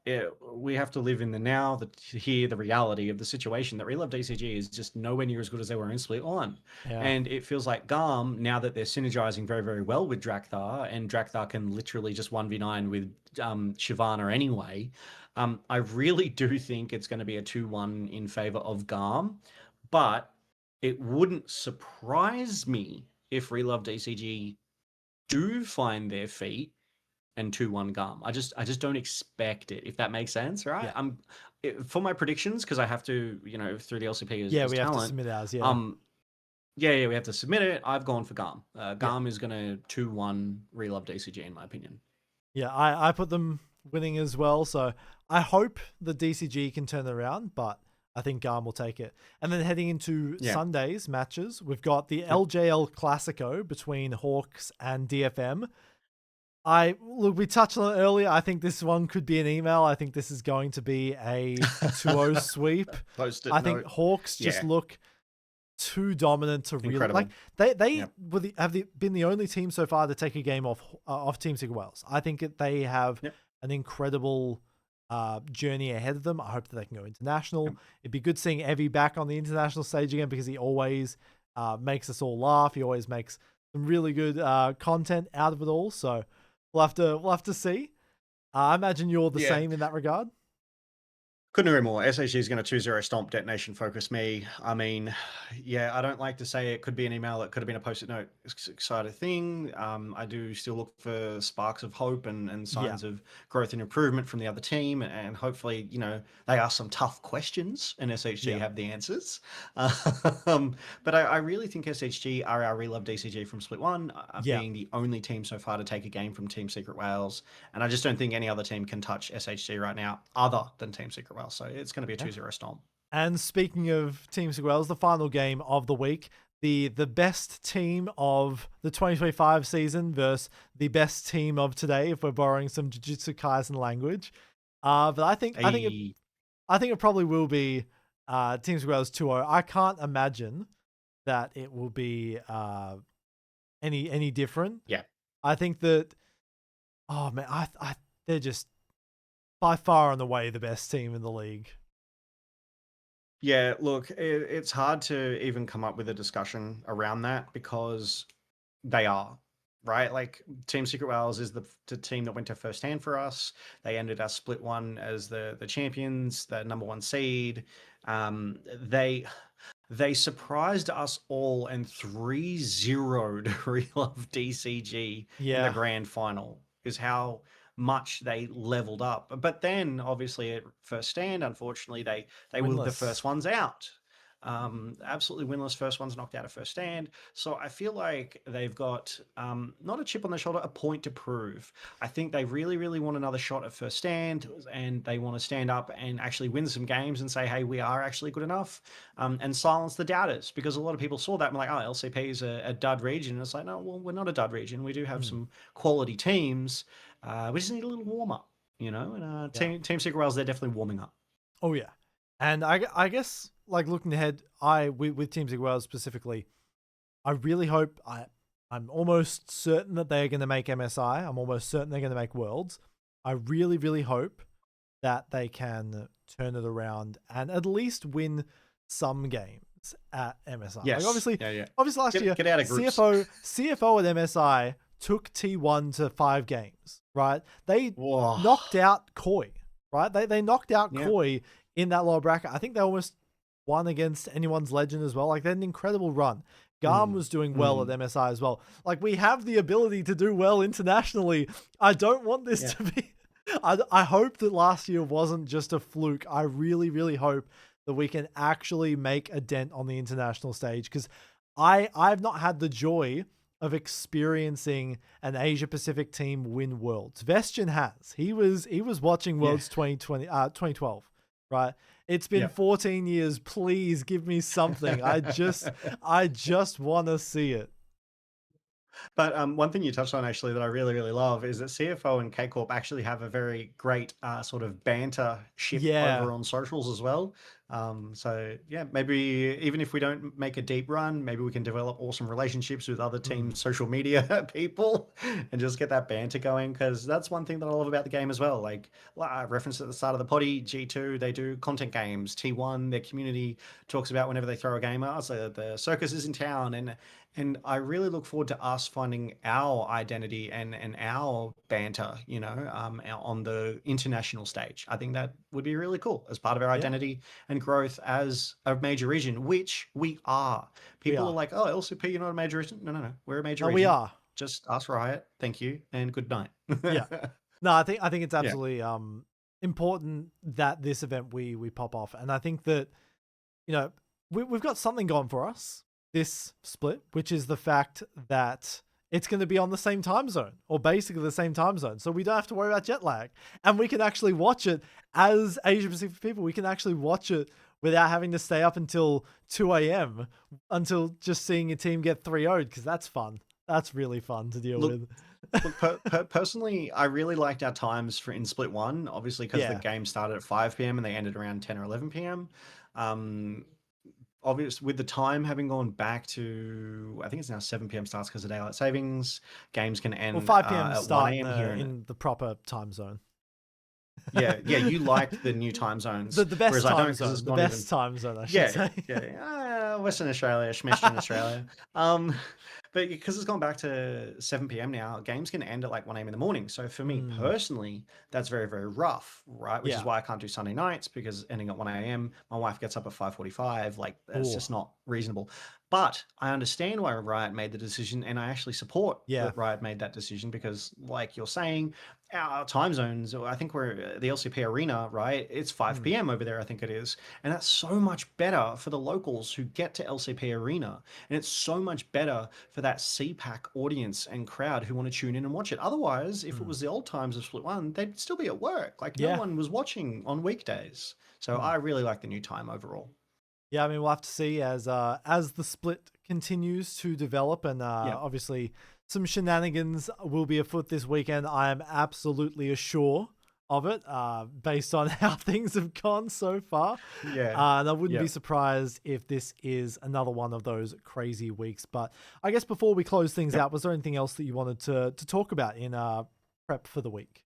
[SPEAKER 2] We have to live in the now, to hear the reality of the situation. That Relove DCG is just nowhere near as good as they were in Split One,
[SPEAKER 1] Yeah.
[SPEAKER 2] and it feels like GARM now that they're synergizing very very well with Drakthar, and Drakthar can literally just 1v9 with Shyvana anyway. I really do think it's going to be a 2-1 in favor of GARM, but it wouldn't surprise me if Relove DCG do find their feet and 2-1 GAM. I just don't expect it, if that makes sense, right?
[SPEAKER 1] Yeah.
[SPEAKER 2] For my predictions, because I have to, through the LCP
[SPEAKER 1] Yeah,
[SPEAKER 2] as
[SPEAKER 1] we have to
[SPEAKER 2] talent.
[SPEAKER 1] submit ours. Yeah.
[SPEAKER 2] Yeah, we have to submit it. I've gone for GAM.
[SPEAKER 1] Yeah.
[SPEAKER 2] GAM is gonna 2-1 relove DCG in my opinion.
[SPEAKER 1] Yeah. I put them winning as well. So I hope the DCG can turn it around, but I think Garm will take it. And then heading into
[SPEAKER 2] Yeah.
[SPEAKER 1] Sunday's matches, we've got the LJL Classico between Hawks and DFM. We touched on it earlier. I think this one could be an email. I think this is going to be a 2-0 sweep.
[SPEAKER 2] Post-it
[SPEAKER 1] I think
[SPEAKER 2] note.
[SPEAKER 1] Hawks just look too dominant to really
[SPEAKER 2] Incredible.
[SPEAKER 1] like. They been the only team so far to take a game off Team Secret Wales. I think they have an incredible journey ahead of them. I hope that they can go international. It'd be good seeing Evie back on the international stage again, because he always makes us all laugh. He always makes some really good content out of it all. So we'll have to see. I imagine you're the same in that regard.
[SPEAKER 2] Couldn't agree more. SHG is going to 2-0 stomp Detonation Focus me. I mean, I don't like to say it could be an email. It could have been a post-it note. It's an exciting thing. I do still look for sparks of hope and signs of growth and improvement from the other team. And hopefully, they ask some tough questions and SHG have the answers. But I really think SHG are our relove DCG from Split 1, being the only team so far to take a game from Team Secret Wales. And I just don't think any other team can touch SHG right now other than Team Secret Wales. So it's going to be a 2-0 stomp.
[SPEAKER 1] And speaking of Team Secret Wales, the final game of the week, the best team of the 2025 season versus the best team of today, if we're borrowing some Jujutsu Kaisen language. But I think it probably will be Team Secret Wales 2-0. I can't imagine that it will be any different.
[SPEAKER 2] Yeah.
[SPEAKER 1] I think that they're just by far and away the best team in the league.
[SPEAKER 2] Yeah, look, it's hard to even come up with a discussion around that, because they are, right? Like, Team Secret Wales is the team that went to first hand for us. They ended our Split 1 as the champions, the number 1 seed. They surprised us all and 3-0'd Relove DCG in the grand final, is how much they leveled up. But then obviously at first stand, unfortunately, they were the first ones out. Absolutely winless, first ones knocked out of first stand. So I feel like they've got not a chip on their shoulder, a point to prove. I think they really, really want another shot at first stand, and they want to stand up and actually win some games and say, hey, we are actually good enough, and silence the doubters, because a lot of people saw that and were like, oh, LCP is a dud region. And it's like, no, well, we're not a dud region. We do have some quality teams. We just need a little warm up, and Team Secret Wales, they're definitely warming up.
[SPEAKER 1] Oh yeah. And I guess, like, looking ahead, with Team Secret Wales specifically, I really hope, I'm almost certain that they're going to make MSI. I'm almost certain they're going to make Worlds. I really, really hope that they can turn it around and at least win some games at MSI.
[SPEAKER 2] Yes.
[SPEAKER 1] Like, obviously last year,
[SPEAKER 2] get out of groups.
[SPEAKER 1] CFO at MSI took T1 to 5 games, right? They knocked out Koi, right? They knocked out Koi in that lower bracket. I think they almost won against anyone's legend as well. Like, they had an incredible run. Garm was doing well at MSI as well. Like, we have the ability to do well internationally. I don't want this to be... I hope that last year wasn't just a fluke. I really, really hope that we can actually make a dent on the international stage, because I've not had the joy of experiencing an Asia Pacific team win Worlds. Vestion has. He was watching Worlds 2012, right? It's been 14 years. Please give me something. I just want to see it.
[SPEAKER 2] But one thing you touched on, actually, that I really, really love is that CFO and K Corp actually have a very great sort of banter ship over on socials as well. So maybe even if we don't make a deep run, maybe we can develop awesome relationships with other team social media people and just get that banter going, because that's one thing that I love about the game as well. Like I referenced at the start of the potty, G2, they do content games. T1, their community talks about whenever they throw a game out, so the circus is in town, and I really look forward to us finding our identity and our banter, on the international stage. I think that would be really cool as part of our identity and growth as a major region, which we are. People are like, oh, LCP, you're not a major region. No. We're a major region.
[SPEAKER 1] We are.
[SPEAKER 2] just ask Riot. Thank you and good night.
[SPEAKER 1] Yeah. No, I think it's
[SPEAKER 2] Yeah.
[SPEAKER 1] absolutely important that this event we pop off, and I think that we've got something going for us this split, which is the fact that it's going to be on the same time zone, or basically the same time zone, so we don't have to worry about jet lag, and we can actually watch it as Asia Pacific people. We can actually watch it without having to stay up until 2 a.m. until just seeing a team get 3-0'd, because that's fun. That's really fun to deal
[SPEAKER 2] Look,
[SPEAKER 1] with.
[SPEAKER 2] personally, I really liked our times in Split 1, obviously because the
[SPEAKER 1] Yeah.
[SPEAKER 2] game started at 5 p.m. and they ended around 10 or 11 p.m. Obviously, with the time having gone back to, I think it's now 7 p.m. starts because of daylight savings. Games can
[SPEAKER 1] Well,
[SPEAKER 2] end
[SPEAKER 1] 5 p.m.
[SPEAKER 2] at
[SPEAKER 1] start
[SPEAKER 2] 1 a.m. here.
[SPEAKER 1] in the proper time zone.
[SPEAKER 2] Yeah, you liked the new time zones,
[SPEAKER 1] The best
[SPEAKER 2] whereas I don't
[SPEAKER 1] time
[SPEAKER 2] because
[SPEAKER 1] zone.
[SPEAKER 2] it's
[SPEAKER 1] The
[SPEAKER 2] not even.
[SPEAKER 1] best time zone, I should
[SPEAKER 2] Yeah,
[SPEAKER 1] say.
[SPEAKER 2] Western Australia, Schmestern Australia. But because it's gone back to 7 p.m. now, games can end at like 1 a.m. in the morning. So for me personally, that's very, very rough, right? Which is
[SPEAKER 1] Yeah.
[SPEAKER 2] why I can't do Sunday nights, because ending at 1 a.m., my wife gets up at 5:45. Like, that's
[SPEAKER 1] Ooh.
[SPEAKER 2] just not reasonable. But I understand why Riot made the decision, and I actually support
[SPEAKER 1] Yeah.
[SPEAKER 2] that Riot made that decision because, like you're saying, our time zones, I think we're the LCP arena, right? It's 5 p.m. over there, I think it is. And that's so much better for the locals who get to LCP arena. And it's so much better for that CPAC audience and crowd who want to tune in and watch it. Otherwise, if it was the old times of Split 1, they'd still be at work. Like, no
[SPEAKER 1] Yeah.
[SPEAKER 2] one was watching on weekdays. So I really like the new time overall.
[SPEAKER 1] Yeah, I mean, we'll have to see as the split continues to develop, and obviously some shenanigans will be afoot this weekend. I am absolutely sure of it, based on how things have gone so far.
[SPEAKER 2] Yeah.
[SPEAKER 1] And I wouldn't be surprised if this is another one of those crazy weeks. But I guess before we close things out, was there anything else that you wanted to talk about in prep for the week?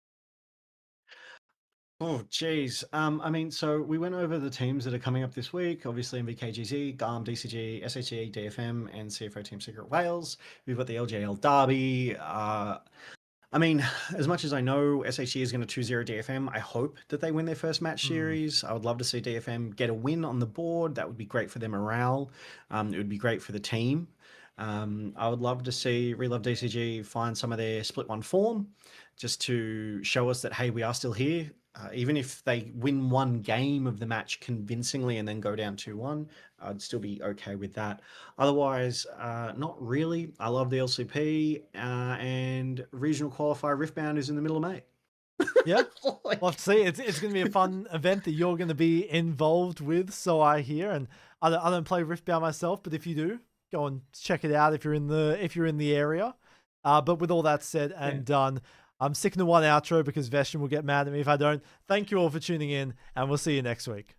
[SPEAKER 2] Oh, geez. I mean, so we went over the teams that are coming up this week. Obviously, MVKGZ, GARM, DCG, SHE, DFM, and CFO Team Secret Wales. We've got the LJL Derby. I mean, as much as I know SHE is going to 2-0 DFM, I hope that they win their first match series. I would love to see DFM get a win on the board. That would be great for their morale. It would be great for the team. I would love to see Relove DCG find some of their Split 1 form just to show us that, hey, we are still here. Even if they win one game of the match convincingly and then go down 2-1, I'd still be okay with that. Otherwise, not really. I love the LCP, and regional qualifier Riftbound is in the middle of May.
[SPEAKER 1] Yeah,
[SPEAKER 2] Like-
[SPEAKER 1] we'll have to see. It's going to be a fun event that you're going to be involved with, so I hear. And I don't play Riftbound myself, but if you do, go and check it out if you're in the area. But with all that said and done, I'm sticking to one outro because Vestion will get mad at me if I don't. Thank you all for tuning in, and we'll see you next week.